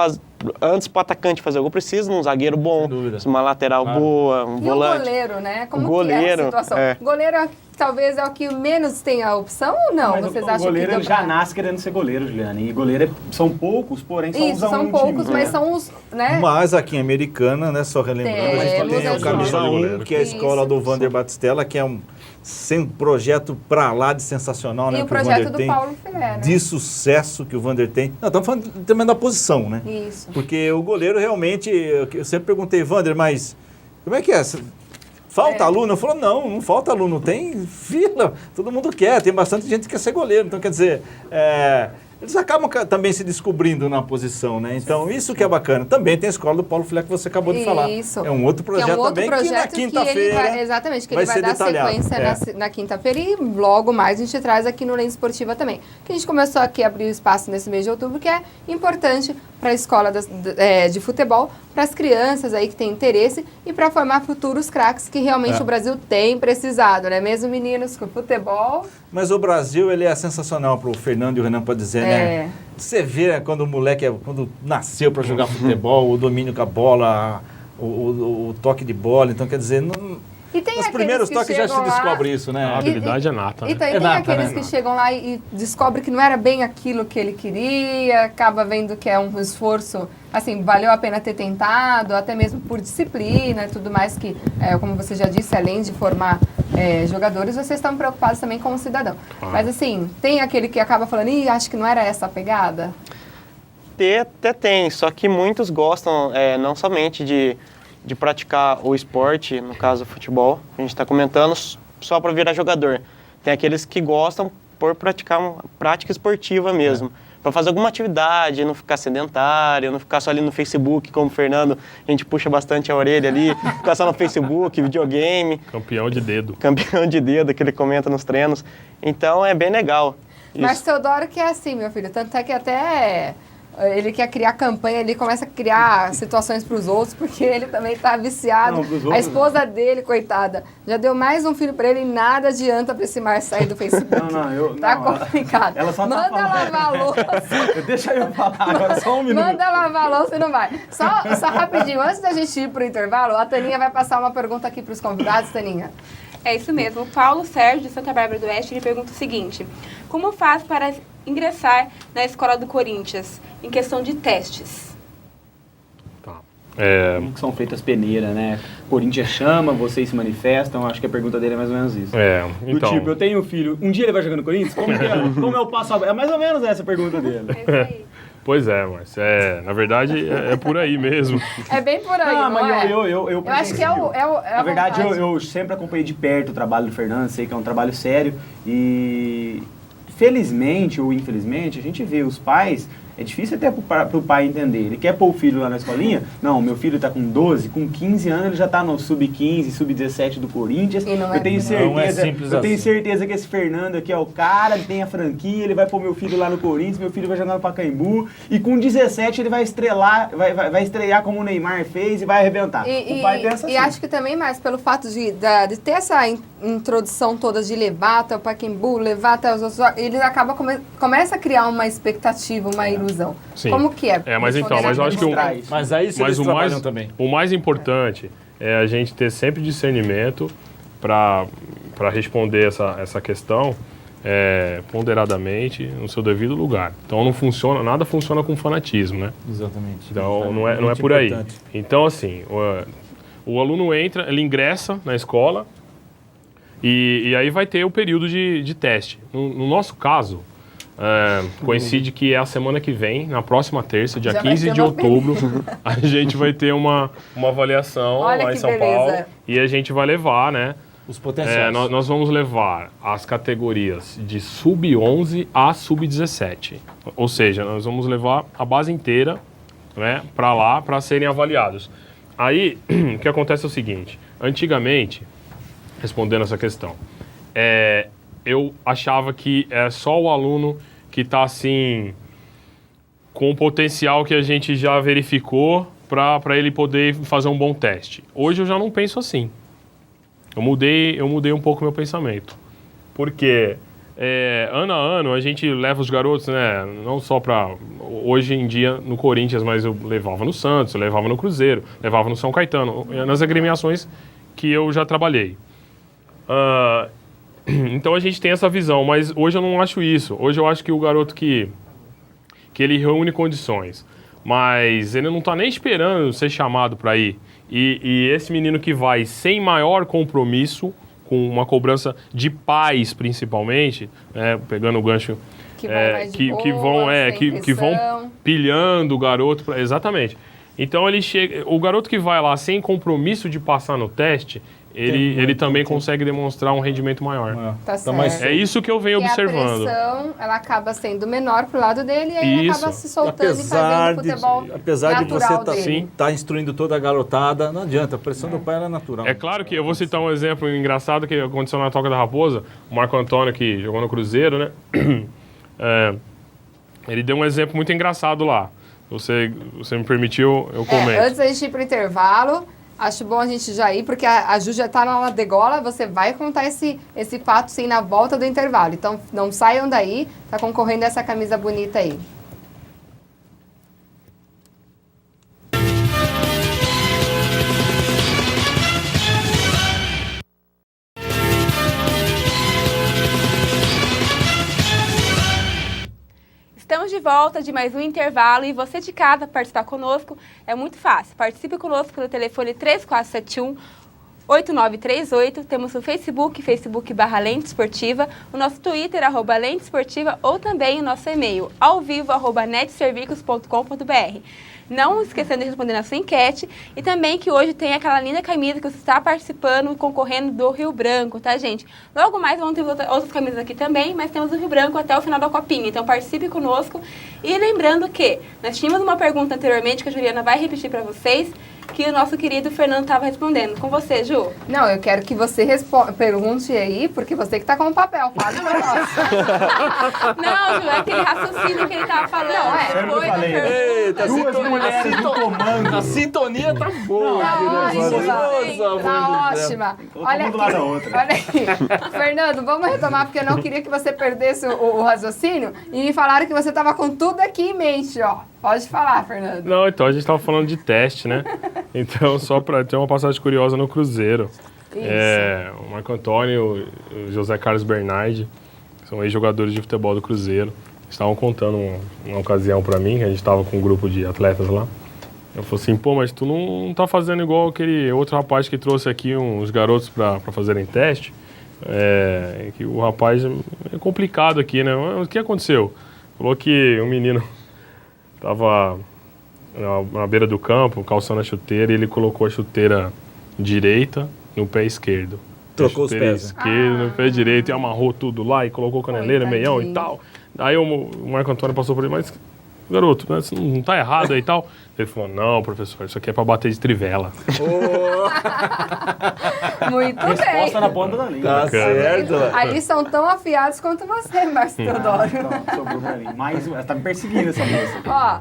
antes para o atacante fazer gol precisa de um zagueiro bom, Sem dúvida. uma lateral Claro. boa, um E volante. o goleiro, né? Como O que é a goleiro, situação? é. Goleiro talvez é o que menos tem a opção ou não? Mas Vocês o acham goleiro que ele já nasce querendo ser goleiro, Juliane. E goleiro são poucos, porém só Isso, usam são um poucos, time, mas né? são os, né? Mas aqui em Americana, né, só relembrando, a gente Temos tem a o Camisa escola. 1, que é a escola Isso. do Vander Batistella, que é um projeto pra lá de sensacional, né? E o que projeto Vander do tem, Paulo Filé, né? de sucesso que o Vander tem. Não, estamos falando também da posição, né? Isso. Porque o goleiro realmente, eu sempre perguntei, Vander, mas como é que é? Falta aluno? Eu falo, não falta aluno, tem fila, todo mundo quer, tem bastante gente que quer ser goleiro. Então, quer dizer, eles acabam também se descobrindo na posição, né? Então, isso que é bacana. Também tem a escola do Paulo Filé que você acabou de falar. Isso. É um outro projeto Que é um outro também projeto que na que ele quinta-feira vai, exatamente, que vai ele vai ser dar detalhado. sequência na quinta-feira e logo mais a gente traz aqui no Lente Esportiva também. Que a gente começou aqui a abrir o espaço nesse mês de outubro, que é importante para a escola de futebol, para as crianças aí que têm interesse e para formar futuros craques que realmente o Brasil tem precisado, né? Mesmo meninos com futebol. Mas o Brasil, ele é sensacional para o Fernando e o Renan para dizer, né? Você vê quando o moleque, quando nasceu para jogar futebol, o domínio com a bola, o toque de bola. Então, quer dizer, E tem nos aqueles primeiros que toques já se chegam lá- descobre isso, A né? habilidade é nata, E né? tem nata, aqueles né? que chegam lá e descobrem que não era bem aquilo que ele queria, acaba vendo que é um esforço, assim, valeu a pena ter tentado, até mesmo por disciplina e tudo mais, que, como você já disse, além de formar jogadores, vocês estão preocupados também com o cidadão. Mas, assim, tem aquele que acaba falando, acho que não era essa a pegada? Até tem, só que muitos gostam não somente de praticar o esporte, no caso o futebol, a gente está comentando só para virar jogador. Tem aqueles que gostam por praticar uma prática esportiva mesmo, para fazer alguma atividade, não ficar sedentário, não ficar só ali no Facebook, como o Fernando, a gente puxa bastante a orelha ali, ficar só no Facebook, videogame, Campeão de dedo. campeão de dedo que ele comenta nos treinos. Então é bem legal. Mas Isso. Teodoro que é assim, meu filho, tanto é que até ele quer criar campanha, ele começa a criar situações para os outros, porque ele também está viciado. Não, pros outros, a esposa dele, coitada, já deu mais um filho para ele e nada adianta para esse Mar sair do Facebook. Tá complicado. Ela só tá Manda falando. lavar a louça. Deixa eu falar agora, só um minuto. Manda lavar a louça e não vai. Só rapidinho, antes da gente ir pro intervalo, a Taninha vai passar uma pergunta aqui para os convidados, Taninha. É isso mesmo. O Paulo Sérgio, de Santa Bárbara do Oeste, ele pergunta o seguinte: como faz para ingressar na escola do Corinthians em questão de testes? Tá. Como que são feitas as peneiras, né? O Corinthians chama, vocês se manifestam, acho que a pergunta dele é mais ou menos isso. Então. Do tipo, eu tenho um filho, um dia ele vai jogar no Corinthians? Como que é? Como eu passo a... É mais ou menos essa a pergunta dele. É isso aí. Pois é, mas na verdade é por aí mesmo. É bem por aí, não mas é? eu acho que é Na verdade, vontade. eu sempre acompanhei de perto o trabalho do Fernando, sei que é um trabalho sério e felizmente ou infelizmente a gente vê os pais, é difícil até pro pai entender, ele quer pôr o filho lá na escolinha, não, meu filho tá com 12, com 15 anos ele já tá no sub-15, sub-17 do Corinthians, E não é- eu tenho não é certeza, simples eu tenho assim. certeza que esse Fernando aqui é o cara, ele tem a franquia, ele vai pôr meu filho lá no Corinthians, meu filho vai jogar no Pacaembu e com 17 ele vai estrelar, vai estrear como o Neymar fez e vai arrebentar. O pai pensa assim. E acho que também mais pelo fato de ter essa introdução toda de levar até o Pacaembu, levar até os outros, ele acaba começa a criar uma expectativa, uma ilusão. Sim. Como que é? Mas então, mas eu acho que Traz. Mas aí Mas eles o trabalham mais, também. o mais importante é a gente ter sempre discernimento para responder essa questão ponderadamente no seu devido lugar. Então não funciona, nada funciona com fanatismo, né? Exatamente. Então não é Muito por aí. importante. Então assim, O aluno entra, ele ingressa na escola e aí vai ter o período de teste. No nosso caso, coincide que é a semana que vem, na próxima terça, dia Já vai 15 ter de uma outubro, a gente vai ter uma avaliação Olha lá que em São beleza. Paulo e a gente vai levar, né? Os potenciais. Nós vamos levar as categorias de sub-11 a sub-17. Ou seja, nós vamos levar a base inteira, né, para lá, para serem avaliados. Aí, o que acontece é o seguinte. Antigamente, respondendo essa questão, eu achava que é só o aluno que está, assim, com o potencial que a gente já verificou para ele poder fazer um bom teste. Hoje eu já não penso assim. Eu mudei um pouco meu pensamento. Porque ano a ano a gente leva os garotos, né? Não só para hoje em dia no Corinthians, mas eu levava no Santos, eu levava no Cruzeiro, levava no São Caetano, nas agremiações que eu já trabalhei. Então a gente tem essa visão, mas hoje eu não acho isso. Hoje eu acho que o garoto que ele reúne condições, mas ele não está nem esperando ser chamado para ir. E esse menino que vai sem maior compromisso, com uma cobrança de pais principalmente, né, pegando o gancho, Que vão mais de boa, sem que vão pressão. pilhando o garoto, exatamente. Então ele chega, o garoto que vai lá sem compromisso de passar no teste, ele também consegue demonstrar um rendimento maior. Tá Então, mas certo. É isso que eu venho E observando. a pressão, ela acaba sendo menor pro lado dele e aí ele Isso. acaba se soltando e fazendo futebol apesar de você natural dele. tá instruindo toda a garotada, não adianta, a pressão do pai era natural. É claro que eu vou citar um exemplo engraçado que aconteceu na Toca da Raposa. O Marco Antônio, que jogou no Cruzeiro, né? Ele deu um exemplo muito engraçado lá. Você me permitiu, eu comento. Antes da gente ir pro intervalo, acho bom a gente já ir, porque a Ju já tá na degola, você vai contar esse fato sim na volta do intervalo. Então não saiam daí, tá concorrendo a essa camisa bonita aí. Estamos de volta de mais um intervalo e você de casa participar conosco é muito fácil. Participe conosco pelo telefone 3471-8938. Temos o Facebook, Facebook/Lente Esportiva, o nosso Twitter, @Lente Esportiva, ou também o nosso e-mail, alvivo, @netservicos.com.br. Não esquecendo de responder na sua enquete e também que hoje tem aquela linda camisa que você está participando e concorrendo do Rio Branco, tá, gente? Logo mais vamos ter outras camisas aqui também, mas temos o Rio Branco até o final da Copinha, então participe conosco. E lembrando que nós tínhamos uma pergunta anteriormente que a Juliana vai repetir para vocês, que o nosso querido Fernando estava respondendo. Com você, Ju. Não, eu quero que você pergunte aí, porque você que tá com o papel, fala o negócio. Não, Ju, é aquele raciocínio que ele estava falando. Não, é. Depois da falei. pergunta. Duas mulheres no comando. A sintonia tá boa. Tá Nossa, Tá ótima. Olha mundo lá aqui, na outra. olha aqui. Fernando, vamos retomar, porque eu não queria que você perdesse o raciocínio. E me falaram que você tava com tudo aqui em mente, ó. Pode falar, Fernando. Não, então a gente estava falando de teste, né? Então, só para ter uma passagem curiosa no Cruzeiro. Isso. O Marco Antônio e o José Carlos Bernardi, que são ex-jogadores de futebol do Cruzeiro, estavam contando uma ocasião para mim, que a gente estava com um grupo de atletas lá. Eu falei assim, pô, mas tu não tá fazendo igual aquele outro rapaz que trouxe aqui uns garotos para fazerem teste? Que o rapaz é complicado aqui, né? Mas o que aconteceu? Falou que um menino estava na beira do campo, calçando a chuteira, e ele colocou a chuteira direita no pé esquerdo. Trocou os A chuteira pés, né? esquerda no pé direito e amarrou tudo lá e colocou caneleira, meião e tal. Aí o Marco Antônio passou por ele, mas garoto, né, isso não tá errado aí e tal? Ele falou, não, professor, isso aqui é para bater de trivela. Muito bem. Resposta na ponta da língua. Tá certo. Ali são tão afiados quanto você, Márcio Teodoro. Pronto, sobrou pra mim. Mais uma. Ela tá me perseguindo essa moça. Ó,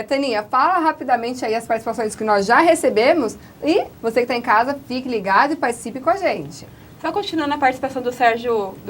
Taninha, fala rapidamente aí as participações que nós já recebemos e você que tá em casa, fique ligado e participe com a gente. Só continuando a participação do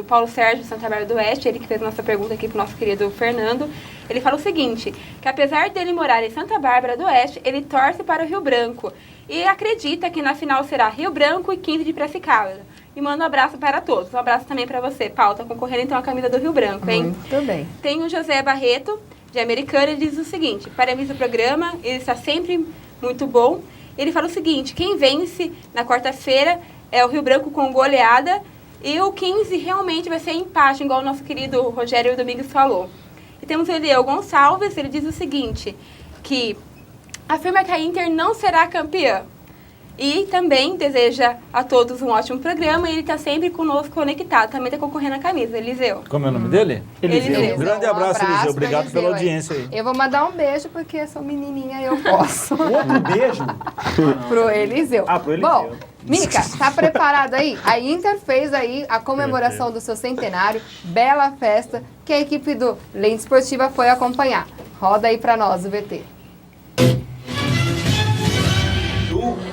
Paulo Sérgio, de Santa Bárbara do Oeste, ele que fez nossa pergunta aqui pro nosso querido Fernando, ele fala o seguinte, que apesar dele morar em Santa Bárbara do Oeste, ele torce para o Rio Branco e acredita que na final será Rio Branco e 15 de Piracicaba. E manda um abraço para todos. Um abraço também para você, Paulo, tá concorrendo então a camisa do Rio Branco, hein? Muito bem. Tem o José Barreto, de Americana, ele diz o seguinte, parabéns ao programa, ele está sempre muito bom. ele fala o seguinte: quem vence na quarta-feira é o Rio Branco com goleada, e o 15 realmente vai ser empate, igual o nosso querido Rogério Domingues falou. E temos o Eliel Gonçalves, ele diz o seguinte, que afirma que a Inter não será campeã. E também deseja a todos um ótimo programa, e ele está sempre conosco conectado, também está concorrendo a camisa, Eliseu. Como é o nome dele? Eliseu. Um grande abraço, Eliseu. Obrigado pela audiência aí. Eu vou mandar um beijo, porque eu sou menininha e eu posso. Outro beijo. Pro Eliseu. Ah, pro Eliseu. Bom, Mica, tá preparado aí? A Inter fez aí a comemoração do seu centenário, bela festa, que a equipe do Lente Esportiva foi acompanhar. Roda aí pra nós o VT.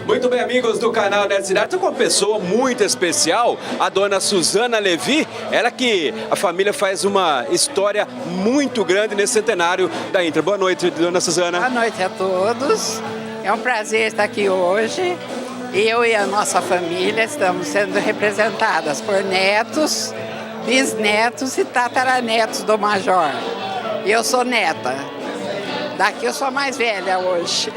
Muito bem, amigos do canal Nerd Cidade. Estou com uma pessoa muito especial, a dona Suzana Levi. Ela que a família faz uma história muito grande nesse centenário da Inter. Boa noite, dona Suzana. Boa noite a todos. É um prazer estar aqui hoje. Eu e a nossa família estamos sendo representadas por netos, bisnetos e tataranetos do Major. E eu sou neta. Daqui eu sou a mais velha hoje.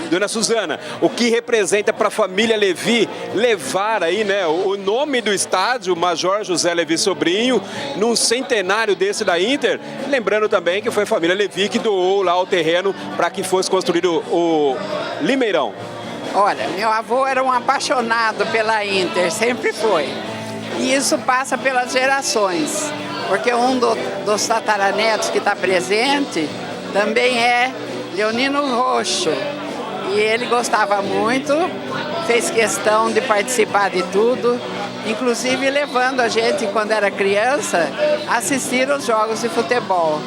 Dona Suzana, o que representa para a família Levi levar aí, né, o nome do estádio, Major José Levi Sobrinho, num centenário desse da Inter? Lembrando também que foi a família Levi que doou lá o terreno para que fosse construído o Limeirão. Olha, meu avô era um apaixonado pela Inter, sempre foi. E isso passa pelas gerações, porque um dos tataranetos que está presente também é Leonino Roxo. E ele gostava muito, fez questão de participar de tudo, inclusive levando a gente, quando era criança, a assistir os jogos de futebol.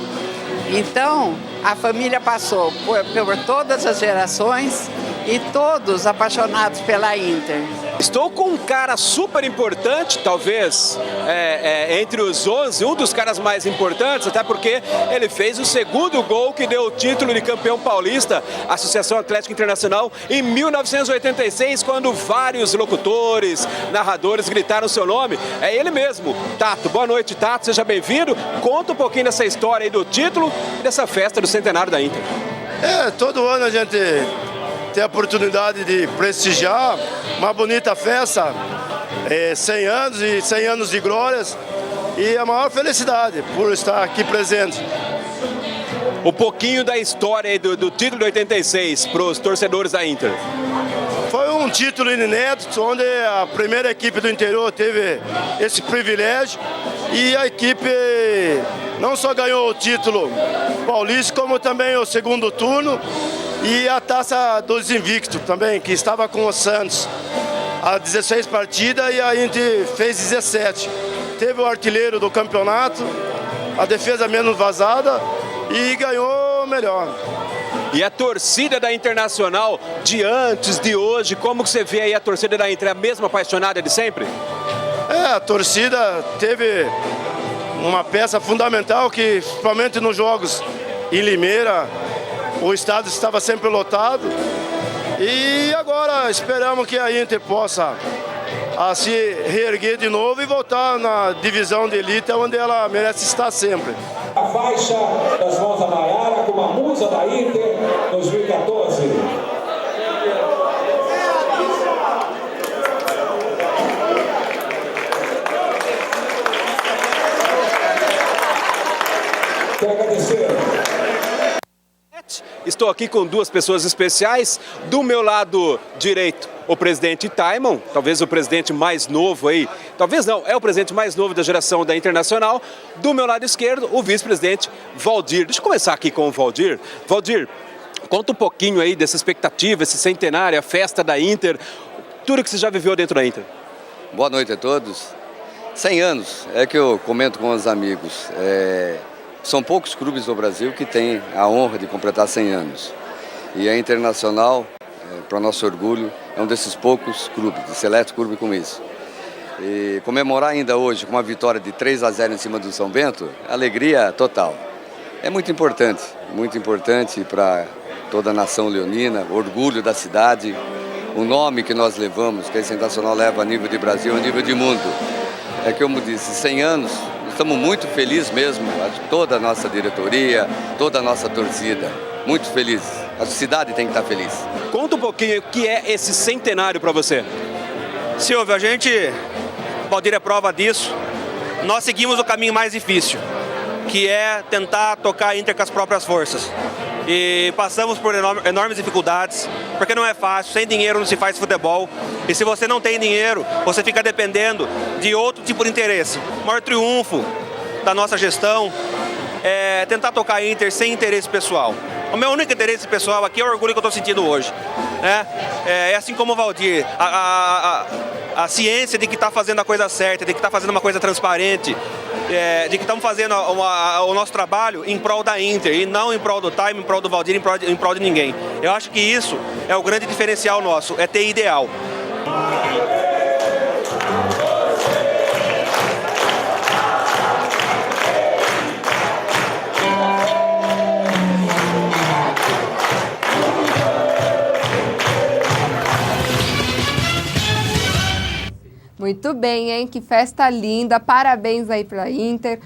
Então, a família passou por todas as gerações e todos apaixonados pela Inter. Estou com um cara super importante, talvez entre os 11, um dos caras mais importantes, até porque ele fez o segundo gol que deu o título de campeão paulista, Associação Atlética Internacional, em 1986, quando vários locutores, narradores gritaram seu nome. É ele mesmo, Tato. Boa noite, Tato, seja bem-vindo. Conta um pouquinho dessa história aí do título e dessa festa do centenário da Inter. Todo ano a gente tem a oportunidade de prestigiar uma bonita festa, 100 anos e 100 anos de glórias, e a maior felicidade por estar aqui presente. Um pouquinho da história aí do título de 86 para os torcedores da Inter. Foi um título inédito, onde a primeira equipe do interior teve esse privilégio, e a equipe não só ganhou o título paulista, como também o segundo turno, e a Taça dos Invictos também, que estava com o Santos há 16 partidas, e a Inter fez 17. Teve o artilheiro do campeonato, a defesa menos vazada, e ganhou melhor. E a torcida da Internacional de antes, de hoje, como que você vê aí a torcida da Inter? É a mesma apaixonada de sempre? A torcida teve uma peça fundamental que, principalmente nos jogos em Limeira, o estádio estava sempre lotado, e agora esperamos que a Inter possa se reerguer de novo e voltar na divisão de elite, onde ela merece estar sempre. A faixa das mãos da Nayara como a musa da Inter 2014. Quero agradecer. Estou aqui com duas pessoas especiais. Do meu lado direito, o presidente Taimon, talvez o presidente mais novo aí, talvez não, é o presidente mais novo da geração da Internacional. Do meu lado esquerdo, o vice-presidente Valdir. Deixa eu começar aqui com o Valdir. Valdir, conta um pouquinho aí dessa expectativa, esse centenário, a festa da Inter, tudo que você já viveu dentro da Inter. Boa noite a todos. 100 anos, é que eu comento com os amigos. São poucos clubes do Brasil que têm a honra de completar 100 anos. E a Internacional, para nosso orgulho, é um desses poucos clubes, de seleto clube com isso. E comemorar ainda hoje com uma vitória de 3-0 em cima do São Bento, alegria total. É muito importante para toda a nação leonina, orgulho da cidade, o nome que nós levamos, que a Internacional leva a nível de Brasil, a nível de mundo. É que, como disse, 100 anos, estamos muito felizes mesmo, toda a nossa diretoria, toda a nossa torcida. muito felizes. A cidade tem que estar feliz. Conta um pouquinho o que é esse centenário para você. Silvio, o Valdir é prova disso. Nós seguimos o caminho mais difícil, que é tentar tocar a Inter com as próprias forças. E passamos por enormes dificuldades, porque não é fácil, sem dinheiro não se faz futebol. E se você não tem dinheiro, você fica dependendo de outro tipo de interesse. O maior triunfo da nossa gestão é tentar tocar a Inter sem interesse pessoal. O meu único interesse pessoal aqui é o orgulho que eu estou sentindo hoje. Né? É assim como o Valdir, a ciência de que está fazendo a coisa certa, de que está fazendo uma coisa transparente, de que estamos fazendo o nosso trabalho em prol da Inter e não em prol do Time, em prol do Valdir, em prol de ninguém. Eu acho que isso é o grande diferencial nosso, é ter ideal. Muito bem, hein? Que festa linda. Parabéns aí para a Inter.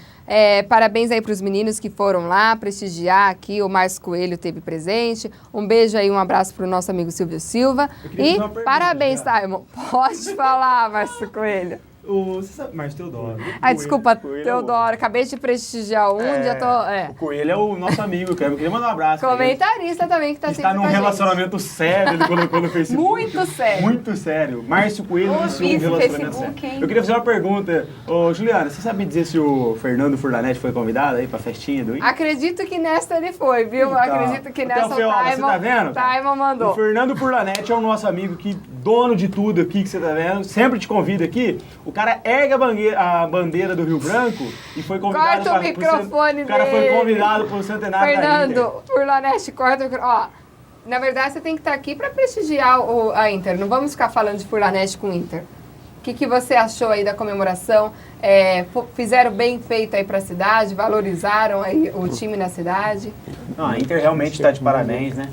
Parabéns aí para os meninos que foram lá prestigiar aqui. O Márcio Coelho teve presente. Um beijo aí, um abraço para o nosso amigo Silvio Silva. E parabéns, Simon. Pode falar, Márcio Coelho. Você sabe, Márcio Teodoro. Desculpa, Teodoro. Acabei de prestigiar já tô... O Coelho é o nosso amigo, eu queria mandar um abraço. Comentarista também que está sempre num relacionamento sério, ele colocou no Facebook. Muito sério. Muito sério. Márcio Coelho iniciou um relacionamento sério. Eu queria fazer uma pergunta. Ô, Juliana, você sabe dizer se o Fernando Furlanete foi convidado aí pra festinha do Inter? Acredito que nesta ele foi, viu? Então, acredito que nessa você tá vendo? Taimon mandou. O Fernando Furlanete é o nosso amigo que, dono de tudo aqui que você tá vendo, sempre te convida aqui. O cara ergue a bandeira do Rio Branco e foi convidado... Corta o microfone dele. O cara foi convidado pro centenário da Inter. Fernando Furlanete, corta o microfone. Ó, na verdade você tem que estar aqui para prestigiar a Inter. Não vamos ficar falando de Furlanete com Inter. O que você achou aí da comemoração? Fizeram bem feito aí para a cidade? Valorizaram aí o time na cidade? Não, a Inter realmente está de parabéns, né?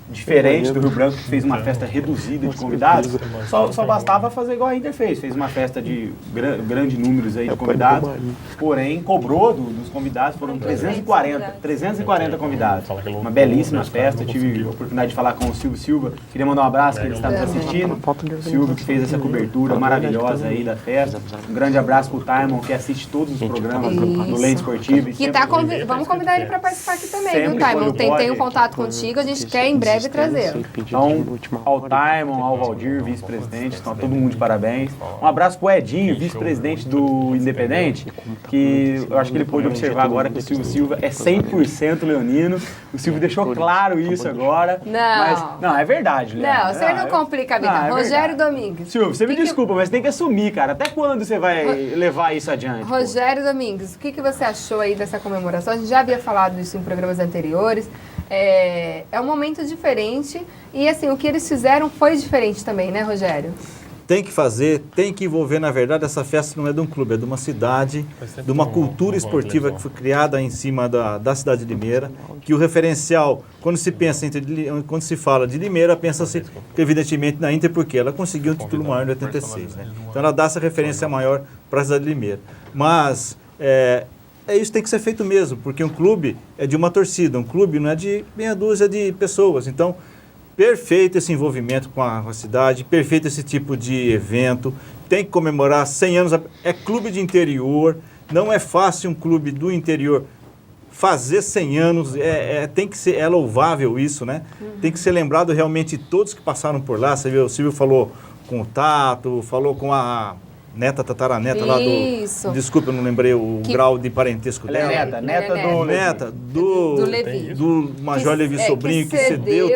Diferente do Rio Branco, que fez uma festa reduzida de convidados, só bastava fazer igual a Inter fez. Fez uma festa de grande números aí de convidados, porém cobrou dos convidados, foram 340 convidados. Uma belíssima festa, tive a oportunidade de falar com o Silvio Silva, queria mandar um abraço, que ele está nos assistindo. O Silvio que fez essa cobertura maravilhosa aí da festa. Um grande abraço pro Taimon, que assiste todos os programas do Lente Esportivo. Vamos convidar ele para participar aqui também, viu, Taimon? Tem um contato contigo, a gente quer em breve trazer. Então, ao Taimon, ao Valdir, vice-presidente, estão todo mundo de parabéns. Um abraço pro Edinho, vice-presidente do Independente, que eu acho que ele pôde observar agora que o Silvio Silva é 100% leonino. O Silvio deixou claro isso agora. Não, é verdade, Leandro. Não, você não complica a vida. Rogério Domingues. Silvio, você me desculpa, mas tem que assumir, cara. Até quando você vai levar isso adiante? Rogério Domingues, o que você achou aí dessa comemoração? A gente já havia falado isso em programas anteriores. É um momento diferente e, assim, o que eles fizeram foi diferente também, né, Rogério? Tem que fazer, tem que envolver, na verdade, essa festa não é de um clube, é de uma cidade, de uma cultura esportiva que foi criada em cima da cidade de Limeira, que o referencial, quando se pensa quando se fala de Limeira, pensa-se evidentemente na Inter, porque ela conseguiu um título maior em 86, né? Então ela dá essa referência maior para a cidade de Limeira. Mas isso tem que ser feito mesmo, porque um clube é de uma torcida, um clube não é de meia dúzia de pessoas. Então, perfeito esse envolvimento com a cidade, perfeito esse tipo de evento, tem que comemorar 100 anos, é clube de interior, não é fácil um clube do interior fazer 100 anos, tem que ser, é louvável isso, né? Tem que ser lembrado realmente todos que passaram por lá, você viu, o Silvio falou com o Tato, falou com a tataraneta lá do... Desculpa, eu não lembrei o grau de parentesco dela. Neta do Major Levi Sobrinho, que cedeu.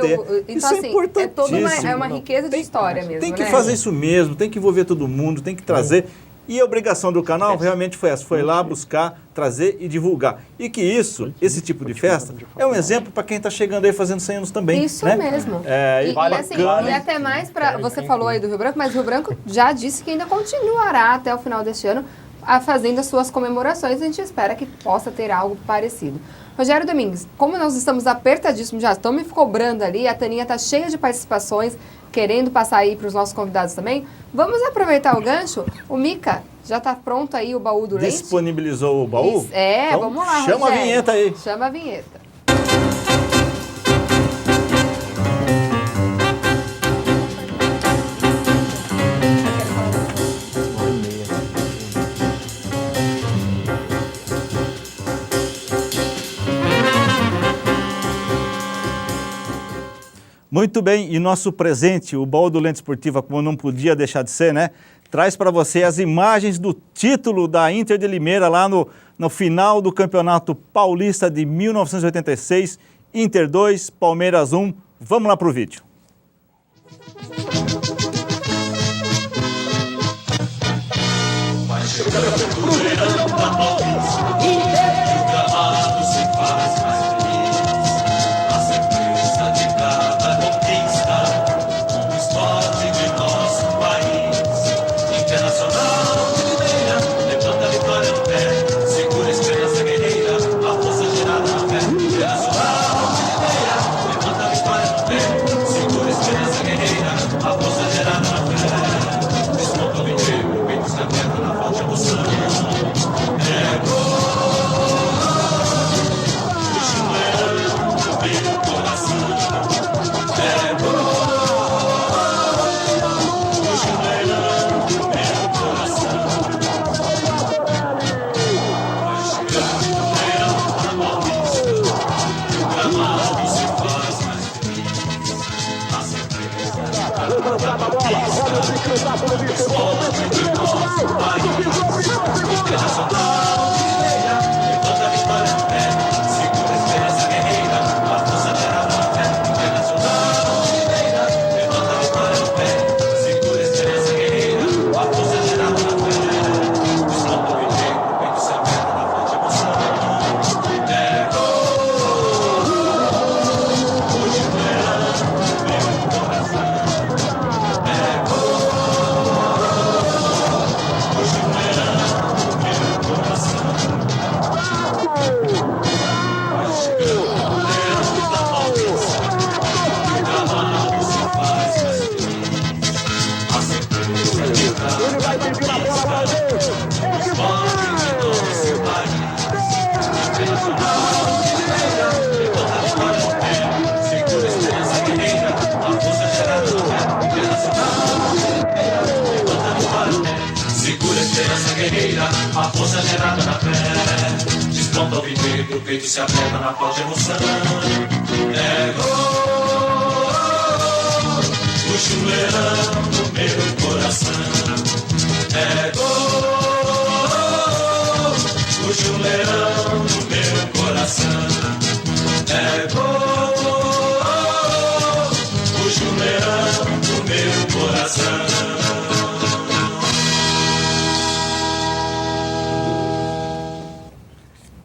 Então, isso é importantíssimo. É uma riqueza de história mesmo, tem que fazer isso mesmo, tem que envolver todo mundo, tem que trazer. E a obrigação do canal realmente foi essa, foi lá buscar, trazer e divulgar. E que esse tipo de festa, é um exemplo para quem está chegando aí fazendo 100 anos também. Isso, né? mesmo. E até mais para... Você falou aí do Rio Branco, mas o Rio Branco já disse que ainda continuará até o final deste ano fazendo as suas comemorações. A gente espera que possa ter algo parecido. Rogério Domingues, como nós estamos apertadíssimos, já estão me cobrando ali, a Taninha está cheia de participações, querendo passar aí para os nossos convidados também. Vamos aproveitar o gancho. O Mica, já está pronto aí o baú do Lente? Disponibilizou o baú? Então, vamos lá, chama Rogério. A vinheta aí. Chama a vinheta. Muito bem, e nosso presente, o baú do Lente Esportiva, como não podia deixar de ser, né? Traz para você as imagens do título da Inter de Limeira lá no final do Campeonato Paulista de 1986, Inter 2, Palmeiras 1. Vamos lá para o vídeo. A força gerada na fé desponta o viver, o peito se aperta na forte emoção. É gol, o chuleirão no meu coração. É gol, o chuleirão no meu coração. É gol, o chuleirão no meu coração.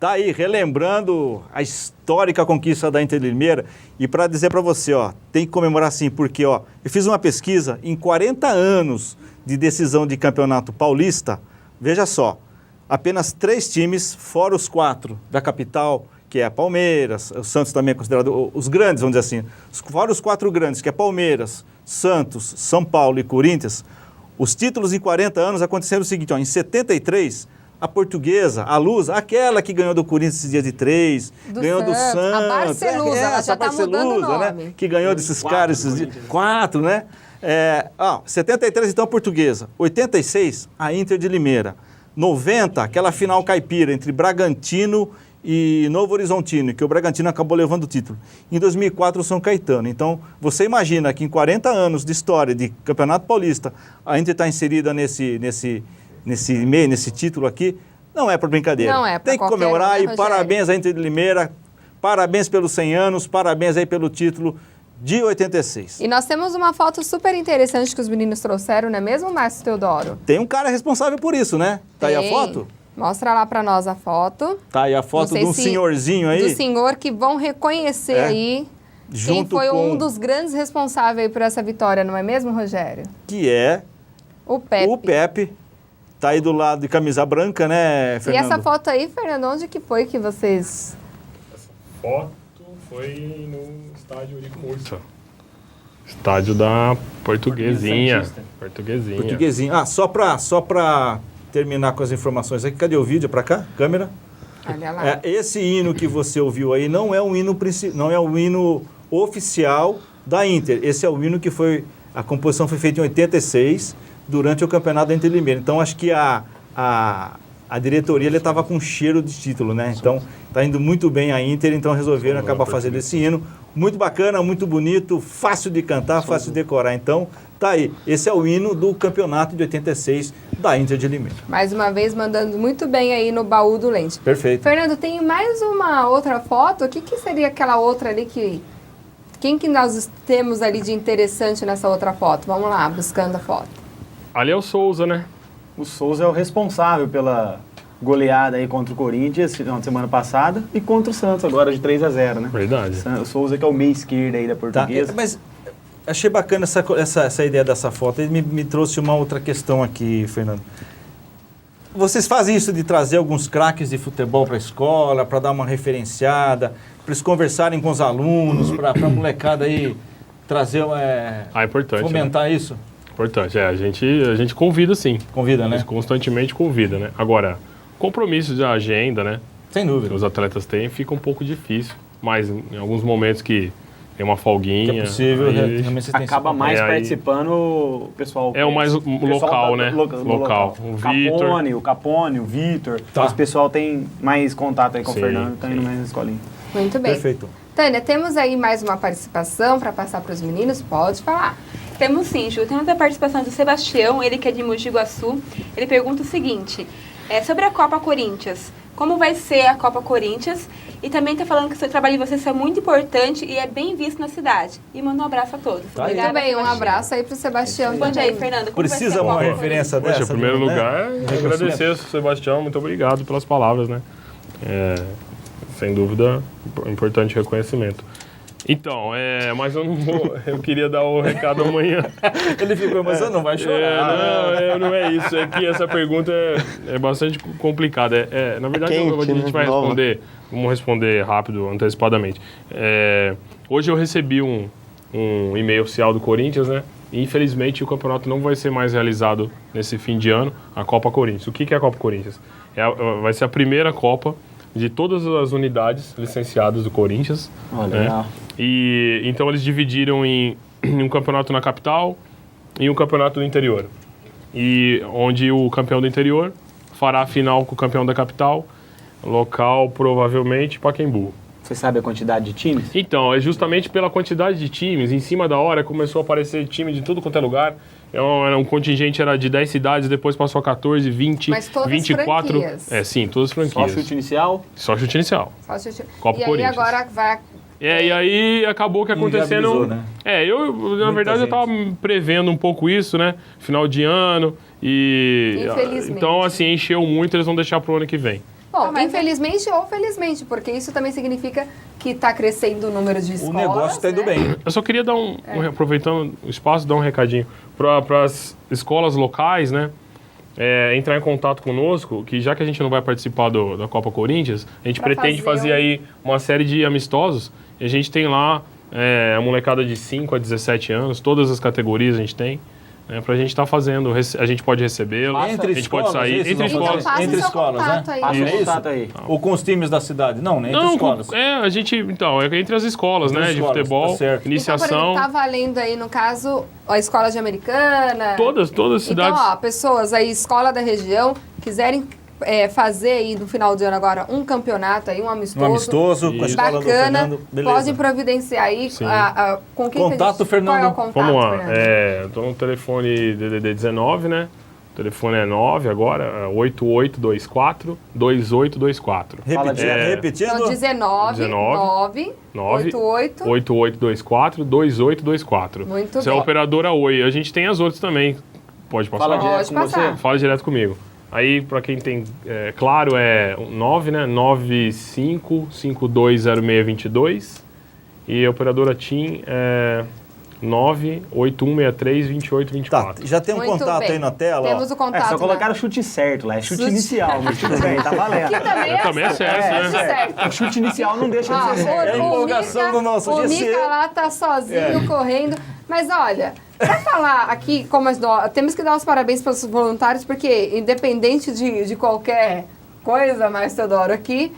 Tá aí, relembrando a histórica conquista da Inter de Limeira. E para dizer para você, ó, tem que comemorar sim, porque ó, eu fiz uma pesquisa em 40 anos de decisão de campeonato paulista. Veja só, apenas 3 times, fora os 4 da capital, que é Palmeiras, o Santos também é considerado os grandes, vamos dizer assim. Fora os 4 grandes, que é Palmeiras, Santos, São Paulo e Corinthians, os títulos em 40 anos aconteceram o seguinte, ó, em 73... a Portuguesa, a Luz, aquela que ganhou do Corinthians esse dia de 3, ganhou do Santos. A Barcelusa, ela já está mudando o nome. Né? Que ganhou desses caras esses dias. 4, né? 73, então, a Portuguesa. 86, a Inter de Limeira. 90, aquela final caipira entre Bragantino e Novo Horizontino, que o Bragantino acabou levando o título. Em 2004, o São Caetano. Então, você imagina que em 40 anos de história de Campeonato Paulista, a Inter está inserida nesse título aqui, não é por brincadeira. Não é pra tem que comemorar e parabéns à Inter de Limeira, parabéns pelos 100 anos, parabéns aí pelo título de 86. E nós temos uma foto super interessante que os meninos trouxeram, não é mesmo, Márcio Teodoro? Tem um cara responsável por isso, né? Tá aí a foto? Mostra lá pra nós a foto. Tá aí a foto de um senhorzinho aí. Do senhor que vão reconhecer aí quem foi um dos grandes responsáveis por essa vitória, não é mesmo, Rogério? Que é o Pepe. O Pepe. Tá aí do lado de camisa branca, né, Fernando? E essa foto aí, Fernando, onde que foi que vocês... Essa foto foi no estádio Eurico Mursa. Estádio da Portuguesinha. Portuguesinha. Ah, só pra terminar com as informações aqui, cadê o vídeo? Pra cá? Câmera? Olha lá. Esse hino que você ouviu aí não é o hino oficial da Inter. Esse é o hino que foi... A composição foi feita em 86, durante o campeonato da Inter de Limeira. Então, acho que a a diretoria estava com cheiro de título, né? Então, está indo muito bem a Inter, então resolveram acabar fazendo esse hino. Muito bacana, muito bonito, fácil de cantar, fácil de decorar. Então, tá aí. Esse é o hino do campeonato de 86 da Inter de Limeira. Mais uma vez, mandando muito bem aí no baú do Lente. Perfeito. Fernando, tem mais uma outra foto. O que seria aquela outra ali que... Quem que nós temos ali de interessante nessa outra foto? Vamos lá, buscando a foto. Ali é o Souza, né? O Souza é o responsável pela goleada aí contra o Corinthians na semana passada e contra o Santos agora de 3-0, né? Verdade. O Souza que é o meia esquerda aí da Portuguesa. Tá, mas achei bacana essa ideia dessa foto. Ele me trouxe uma outra questão aqui, Fernando. Vocês fazem isso de trazer alguns craques de futebol para a escola, para dar uma referenciada, para eles conversarem com os alunos, para a molecada aí trazer... É importante. Fomentar, né? isso? Importante. A gente convida, sim. Convida, né? A gente constantemente convida, né? Agora, compromissos de agenda, né? Sem dúvida. Que os atletas têm, fica um pouco difícil. Mas em alguns momentos que tem uma folguinha... Que é possível, acaba mais participando o pessoal... É o mais local, né? Local. O Capone, o Vitor. Então, esse pessoal tem mais contato aí com o Fernando, tá indo mais na escolinha. Muito bem. Perfeito. Tânia, temos aí mais uma participação para passar para os meninos? Pode falar. Temos sim, Ju. Temos a participação do Sebastião, ele que é de Mogi Guaçu. Ele pergunta o seguinte, sobre a Copa Corinthians. Como vai ser a Copa Corinthians? E também está falando que o seu trabalho de vocês é muito importante e é bem visto na cidade. E manda um abraço a todos. Tá. Muito bem, um abraço aí para o Sebastião. Responde aí, Fernando. Precisa uma referência dessa? Em primeiro lugar, agradecer ao Sebastião. Muito obrigado pelas palavras, né? Sem dúvida, importante reconhecimento. Então, mas eu não vou... Eu queria dar o recado amanhã. Ele ficou, mas você não vai chorar. Não é isso. É que essa pergunta é bastante complicada. Na verdade, a gente vai responder... Vamos responder rápido, antecipadamente. Hoje eu recebi um e-mail oficial do Corinthians, né? E, infelizmente, o campeonato não vai ser mais realizado nesse fim de ano, a Copa Corinthians. O que é a Copa Corinthians? Vai ser a primeira Copa de todas as unidades licenciadas do Corinthians. Legal. E então eles dividiram em um campeonato na capital e um campeonato no interior. E onde o campeão do interior fará a final com o campeão da capital, local provavelmente Pacaembu. Você sabe a quantidade de times? Então, é justamente pela quantidade de times, em cima da hora começou a aparecer time de tudo quanto é lugar. Um contingente era de 10 cidades, depois passou a 14, 20, mas todas 24. Franquias. Sim, todas as franquias. Só chute inicial? Só chute inicial. Copa e Corinthians. aí agora vai... E aí acabou que acontecendo... né? Na verdade, eu estava prevendo um pouco isso, né? Final de ano e... Infelizmente. Então, assim, encheu muito, eles vão deixar pro ano que vem. Bom, infelizmente ou felizmente, porque isso também significa que está crescendo o número de escolas. O negócio está indo bem. Eu só queria dar aproveitando o espaço, dar um recadinho para as escolas locais, né? Entrar em contato conosco, que já que a gente não vai participar da Copa Corinthians, a gente pretende fazer aí uma série de amistosos. E a gente tem lá a molecada de 5 a 17 anos, todas as categorias a gente tem. Pra gente estar fazendo, a gente pode recebê-lo, a gente pode sair entre escolas. Entre escolas, né? Passa o contato aí. Ou com os times da cidade? Não, né? Entre escolas. A gente, então, entre as escolas, né? De futebol, iniciação. Então, tá valendo aí, no caso, a escola de Americana. Todas as cidades. Então, pessoas aí, escola da região, quiserem fazer aí no final de ano agora um campeonato aí, um amistoso com a escola do Fernando, beleza. Podem providenciar aí com quem contato, Fernando. Qual é o contato, vamos lá, Fernando? estou no telefone DDD 19, né? O telefone é 9 agora, 8824-2824. Repetindo? Então, 19 8824-2824. Muito Você bem. é a operadora Oi. A gente tem as outras também. Pode passar? Fala direto com você? Fala direto comigo. Aí, para quem tem, claro, é 9, né? 95520622. E a operadora TIM é 981632824. Tá, já tem um Muito contato bem. aí na tela. Temos o contato. Só colocaram o chute certo lá, é chute inicial, mas tudo bem, tá valendo. Aqui também é certo, né? O chute inicial não deixa de ser certo. É a empolgação do nosso O GC. Mica lá tá sozinho, correndo. Mas olha, para falar aqui, temos que dar os parabéns para os voluntários, porque independente de qualquer coisa, mais Teodoro, aqui,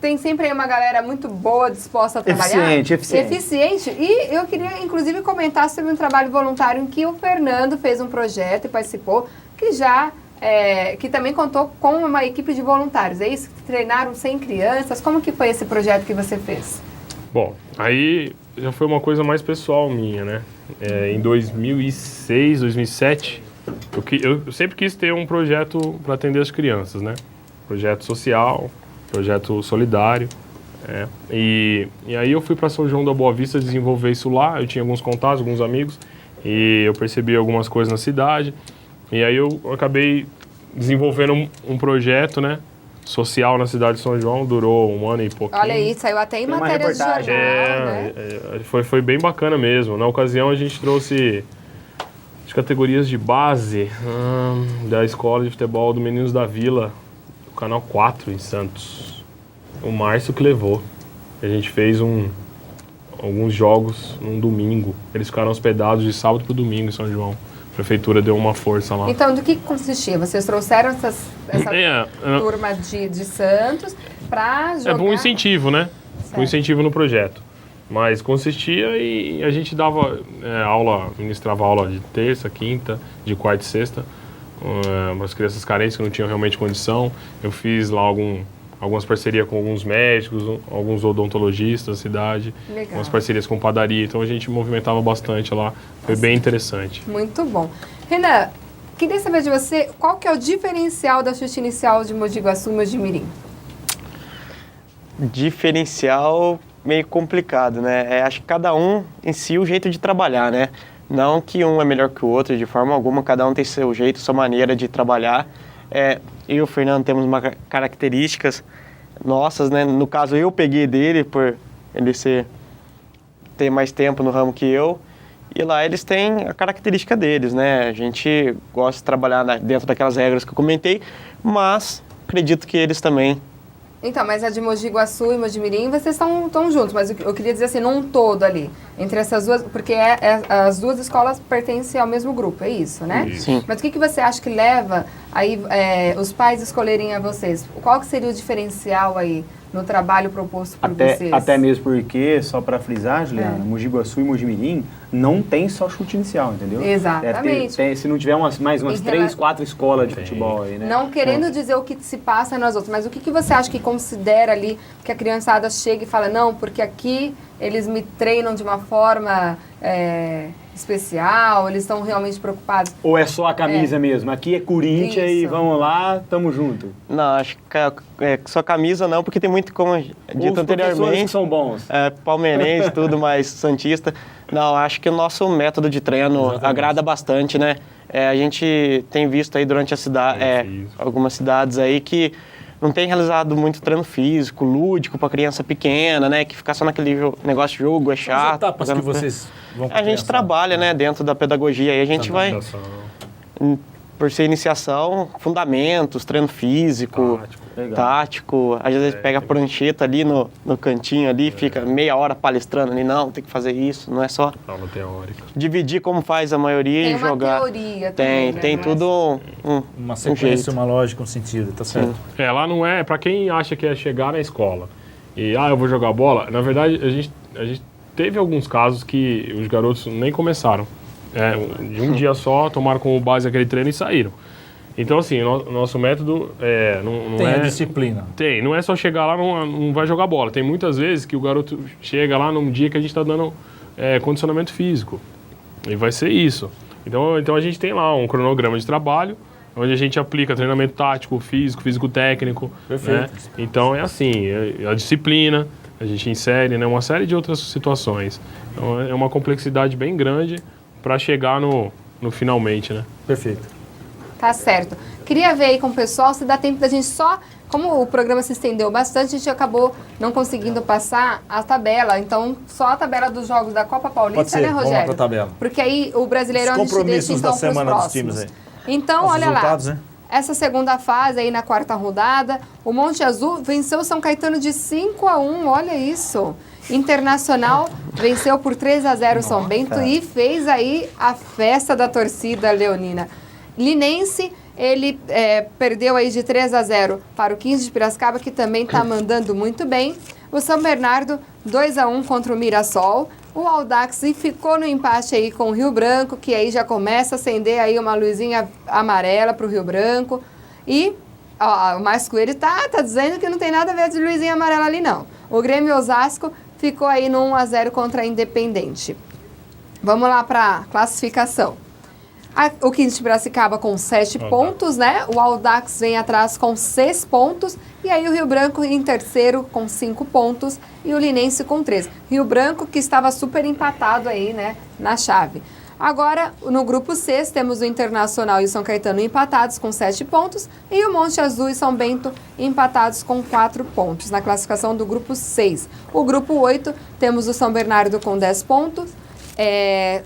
tem sempre aí uma galera muito boa, disposta a trabalhar. Eficiente. E eu queria, inclusive, comentar sobre um trabalho voluntário em que o Fernando fez um projeto e participou, que já que também contou com uma equipe de voluntários. É isso? Que treinaram 100 crianças. Como que foi esse projeto que você fez? Bom, aí já foi uma coisa mais pessoal minha, né? Em 2006, 2007, eu sempre quis ter um projeto para atender as crianças, né? Projeto social, projeto solidário. E aí eu fui para São João da Boa Vista desenvolver isso lá. Eu tinha alguns contatos, alguns amigos, e eu percebi algumas coisas na cidade. E aí eu acabei desenvolvendo um projeto, né? Social na cidade de São João, durou 1 ano e pouquinho. Olha aí, saiu até em matéria de jornal, né? Foi bem bacana mesmo. Na ocasião a gente trouxe as categorias de base da escola de futebol do Meninos da Vila, do Canal 4 em Santos. O Márcio que levou. A gente fez alguns jogos num domingo. Eles ficaram hospedados de sábado para domingo em São João. A prefeitura deu uma força lá. Então, do que consistia? Vocês trouxeram essa turma de Santos para jogar? Um incentivo, né? Certo. Um incentivo no projeto. Mas consistia e a gente dava ministrava aula de terça, quinta, de quarta e sexta, umas crianças carentes que não tinham realmente condição. Eu fiz lá algumas parcerias com alguns médicos, alguns odontologistas da cidade, Legal. umas parcerias com padaria, então a gente movimentava bastante lá, foi bem interessante. Muito bom. Renan, queria saber de você, qual que é o diferencial da chute inicial de Mogi Guaçu e Mogi Mirim? Diferencial meio complicado, né? Acho que cada um em si o jeito de trabalhar, né? Não que um é melhor que o outro, de forma alguma, cada um tem seu jeito, sua maneira de trabalhar. Eu e o Fernando temos características nossas, né? No caso, eu peguei dele por ele ter mais tempo no ramo que eu. E lá eles têm a característica deles, né? A gente gosta de trabalhar dentro daquelas regras que eu comentei, mas acredito que eles também. Então, mas a de Mogi Guaçu e Mogi Mirim, vocês estão juntos, mas eu queria dizer assim, num todo ali, entre essas duas, porque as duas escolas pertencem ao mesmo grupo, é isso, né? Sim. Mas o que você acha que leva aí os pais escolherem a vocês? Qual que seria o diferencial aí no trabalho proposto por vocês? Até mesmo porque, só para frisar, Juliana, Mogi Guaçu e Mogi Mirim não tem só chute inicial, entendeu? Exatamente. Se não tiver mais umas 3, 4 escolas de futebol aí, né? Não querendo dizer o que se passa nas outras, mas o que você acha que considera ali que a criançada chega e fala, não, porque aqui eles me treinam de uma forma especial, eles estão realmente preocupados? Ou é só a camisa mesmo? Aqui é Corinthians e vamos lá, tamo junto. Não, acho que só camisa não, porque tem muito, como dito anteriormente, que são bons. Palmeirense, tudo mais santista. Não, acho que o nosso método de treino agrada bastante, né? A gente tem visto aí durante algumas cidades aí que não tem realizado muito treino físico, lúdico para criança pequena, né? Que ficar só naquele negócio de jogo é chato. As etapas que vocês vão A gente trabalha, né, dentro da pedagogia. Aí a gente vai, por ser iniciação, fundamentos, treino físico, tático. Às vezes pega a prancheta ali no cantinho ali, fica meia hora palestrando ali. Não, tem que fazer isso, não é só aula teórica. Dividir como faz a maioria e jogar. Tem uma teoria também, tem tudo uma sequência, uma lógica, um sentido, tá certo? Lá não é, para quem acha que é chegar na escola e eu vou jogar bola, na verdade a gente teve alguns casos que os garotos nem começaram. De um dia só, tomaram como base aquele treino e saíram. Então, assim, nosso método não tem é... a disciplina. Tem, não é só chegar lá, não vai jogar bola. Tem muitas vezes que o garoto chega lá num dia que a gente está dando condicionamento físico. E vai ser isso. Então a gente tem lá um cronograma de trabalho, onde a gente aplica treinamento tático, físico técnico. Perfeito. Né? Então é assim, a disciplina, a gente insere, né, uma série de outras situações. Então é uma complexidade bem grande para chegar no finalmente, né? Perfeito. Tá certo. Queria ver aí com o pessoal se dá tempo da gente só... Como o programa se estendeu bastante, a gente acabou não conseguindo passar a tabela. Então, só a tabela dos jogos da Copa Paulista, né, Rogério? Vamos pra tabela. Porque aí o Brasileirão a gente deixa então da semana dos times aí. Então, os olha lá. Né? Essa segunda fase aí na quarta rodada, o Monte Azul venceu o São Caetano de 5-1, olha isso. Internacional venceu por 3-0 o São Bento e fez aí a festa da torcida leonina. Linense, ele perdeu aí de 3-0 para o 15 de Piracicaba, que também está mandando muito bem. O São Bernardo, 2-1 contra o Mirassol. o Audax ficou no empate aí com o Rio Branco, que aí já começa a acender aí uma luzinha amarela para o Rio Branco. E ó, o Márcio Coelho tá dizendo que não tem nada a ver de luzinha amarela ali, não. O Grêmio Osasco ficou aí no 1-0 contra a Independente. Vamos lá para a classificação. O 15 de Piracicaba com 7 pontos, né? O Audax vem atrás com 6 pontos. E aí o Rio Branco em terceiro com 5 pontos. E o Linense com 3. Rio Branco que estava super empatado aí, né? Na chave. Agora, no grupo C, temos o Internacional e o São Caetano empatados com 7 pontos. E o Monte Azul e São Bento empatados com 4 pontos. Na classificação do grupo 6. O grupo 8, temos o São Bernardo com 10 pontos.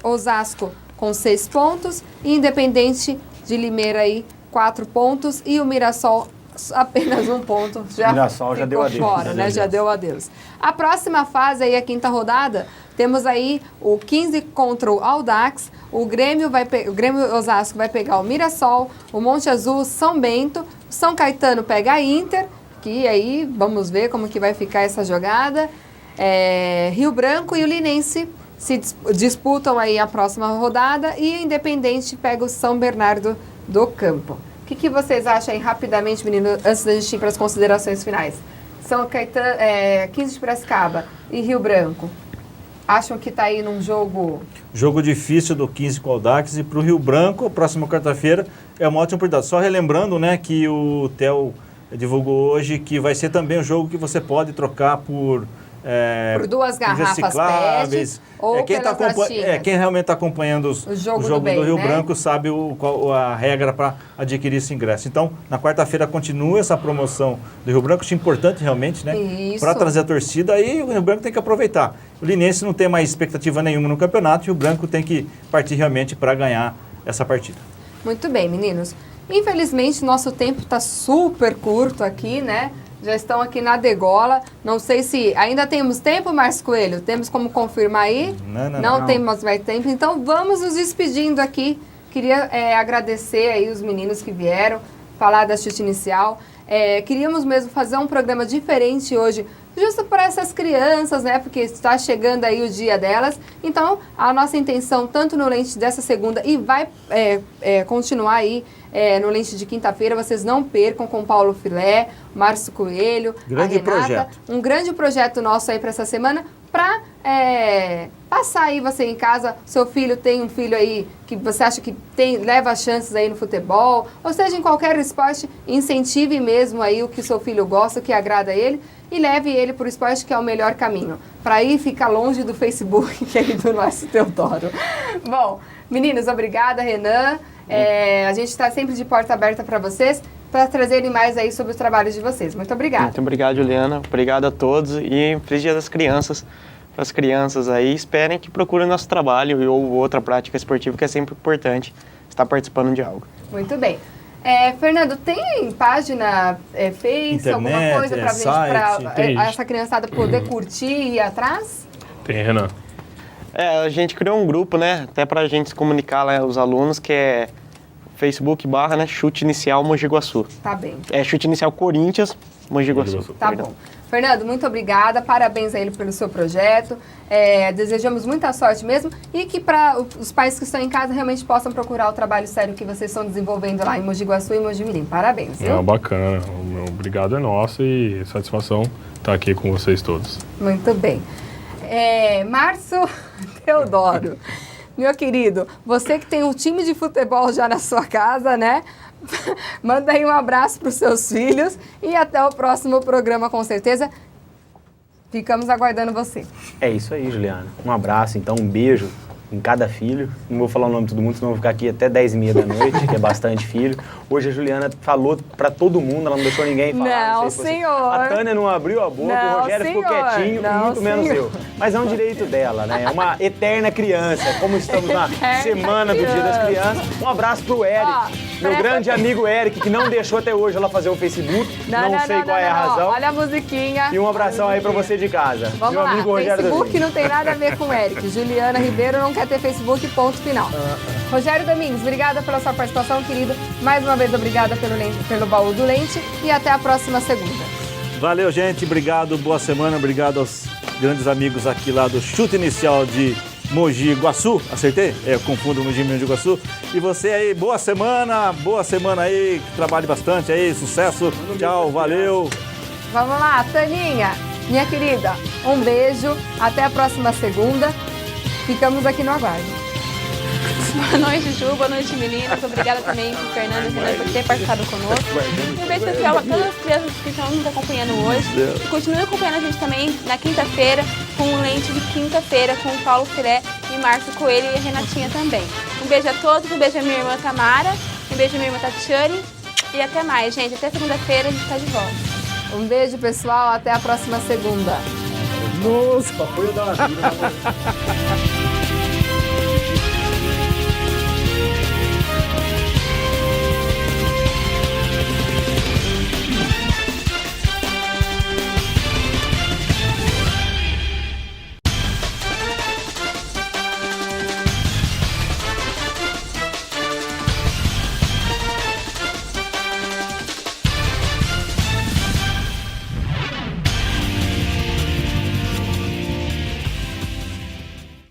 Osasco com 6 pontos, e Independente de Limeira aí 4 pontos, e o Mirassol apenas 1 ponto. Já Mirassol já deu adeus. Fora, né? Já deu adeus. A próxima fase aí, a quinta rodada, temos aí o 15 contra o Audax, o Grêmio Osasco vai pegar o Mirassol, o Monte Azul, São Bento, São Caetano pega a Inter, que aí vamos ver como que vai ficar essa jogada, Rio Branco e o Linense se disputam aí a próxima rodada, e o Independente pega o São Bernardo do Campo. O que vocês acham aí rapidamente, meninos, antes da gente ir para as considerações finais? São Caetano, 15 de Piracicaba e Rio Branco. Acham que está aí num jogo... Jogo difícil do 15 com o Audax, e para o Rio Branco, próxima quarta-feira, é uma ótima oportunidade. Só relembrando, né, que o Theo divulgou hoje que vai ser também um jogo que você pode trocar por 2 garrafas recicláveis. PET ou pelas latinhas. Quem realmente está acompanhando o jogo do Rio Branco sabe a regra para adquirir esse ingresso. Então, na quarta-feira continua essa promoção do Rio Branco, acho importante realmente, né? Para trazer a torcida, aí o Rio Branco tem que aproveitar. O Linense não tem mais expectativa nenhuma no campeonato, e o Branco tem que partir realmente para ganhar essa partida. Muito bem, meninos. Infelizmente, nosso tempo está super curto aqui, né? Já estão aqui na degola. Não sei se ainda temos tempo, Márcio Coelho. Temos como confirmar aí? Não temos mais tempo. Então, vamos nos despedindo aqui. Queria agradecer aí os meninos que vieram falar da chute inicial. Queríamos mesmo fazer um programa diferente hoje, justo para essas crianças, né? Porque está chegando aí o dia delas. Então, a nossa intenção, tanto no Lente dessa segunda e vai continuar aí no Lente de quinta-feira, vocês não percam, com Paulo Filé, Márcio Coelho, a Renata. Projeto. Um grande projeto nosso aí para essa semana, para passar aí você em casa, seu filho tem um filho aí que você acha que leva chances aí no futebol, ou seja, em qualquer esporte, incentive mesmo aí o que o seu filho gosta, o que agrada a ele, e leve ele para o esporte, que é o melhor caminho. Para ir ficar longe do Facebook, que é do nosso Teodoro. Bom, meninos, obrigada, Renan. A gente está sempre de porta aberta para vocês, para trazerem mais aí sobre os trabalhos de vocês. Muito obrigada. Muito obrigado, Juliana. Obrigado a todos, e feliz Dia das Crianças. Para as crianças aí, esperem que procurem nosso trabalho ou outra prática esportiva, que é sempre importante estar participando de algo. Muito bem. Fernando, tem página Face, internet, alguma coisa para essa criançada poder curtir e ir atrás? Tem, Renan. A gente criou um grupo, né, até para a gente se comunicar lá, os alunos, que é Facebook / né, Chute Inicial Mogi Guaçu. Tá bem. Chute Inicial Corinthians, Mogi Guaçu. Tá bom. Fernando, muito obrigada, parabéns a ele pelo seu projeto, desejamos muita sorte mesmo, e que para os pais que estão em casa realmente possam procurar o trabalho sério que vocês estão desenvolvendo lá em Mogi Guaçu e Mogi Mirim. Parabéns, viu? Bacana, obrigado é nosso, e satisfação estar aqui com vocês todos. Muito bem. Márcio Teodoro, meu querido, você que tem um time de futebol já na sua casa, né? Manda aí um abraço para os seus filhos, e até o próximo programa, com certeza. Ficamos aguardando você. É isso aí, Juliana. Um abraço, então, um beijo em cada filho. Não vou falar o nome de todo mundo, senão vou ficar aqui até 10h30 da noite, que é bastante filho. Hoje a Juliana falou para todo mundo, ela não deixou ninguém falar. Não, senhor. A Tânia não abriu a boca, o Rogério ficou quietinho, muito menos eu. Mas é um direito dela, né? É uma eterna criança, como estamos na semana do Dia das Crianças. Um abraço pro Eric, meu grande amigo Eric, que não deixou até hoje ela fazer o Facebook. Não sei qual é a razão. Olha a musiquinha. E um abração aí para você de casa. Vamos meu lá, amigo Rogério Facebook não tem nada a ver com o Eric. Juliana Ribeiro não quer ter Facebook, ponto final. Rogério Domingos, obrigada pela sua participação, querido. Mais uma vez, obrigada pelo baú do Lente, e até a próxima segunda. Valeu, gente. Obrigado. Boa semana. Obrigado aos grandes amigos aqui lá do Chute Inicial de Mogi Guaçu, acertei? Eu confundo Mogi e Mogi Guaçu. E você aí, boa semana aí, que trabalhe bastante aí, sucesso, tchau, valeu. Vamos lá, Taninha, minha querida, um beijo, até a próxima segunda, ficamos aqui no aguardo. Boa noite, Ju. Boa noite, meninas. Obrigada também por Fernanda e Renan por ter participado conosco. E um beijo especial a todas as crianças que estão nos acompanhando hoje. E continue acompanhando a gente também na quinta-feira, com o Lente de quinta-feira, com o Paulo Filé e Márcio Coelho e a Renatinha também. Um beijo a todos, um beijo à minha irmã Tamara, um beijo à minha irmã Tatiane. E até mais, gente. Até segunda-feira a gente está de volta. Um beijo, pessoal. Até a próxima segunda. Nossa, foi da vida.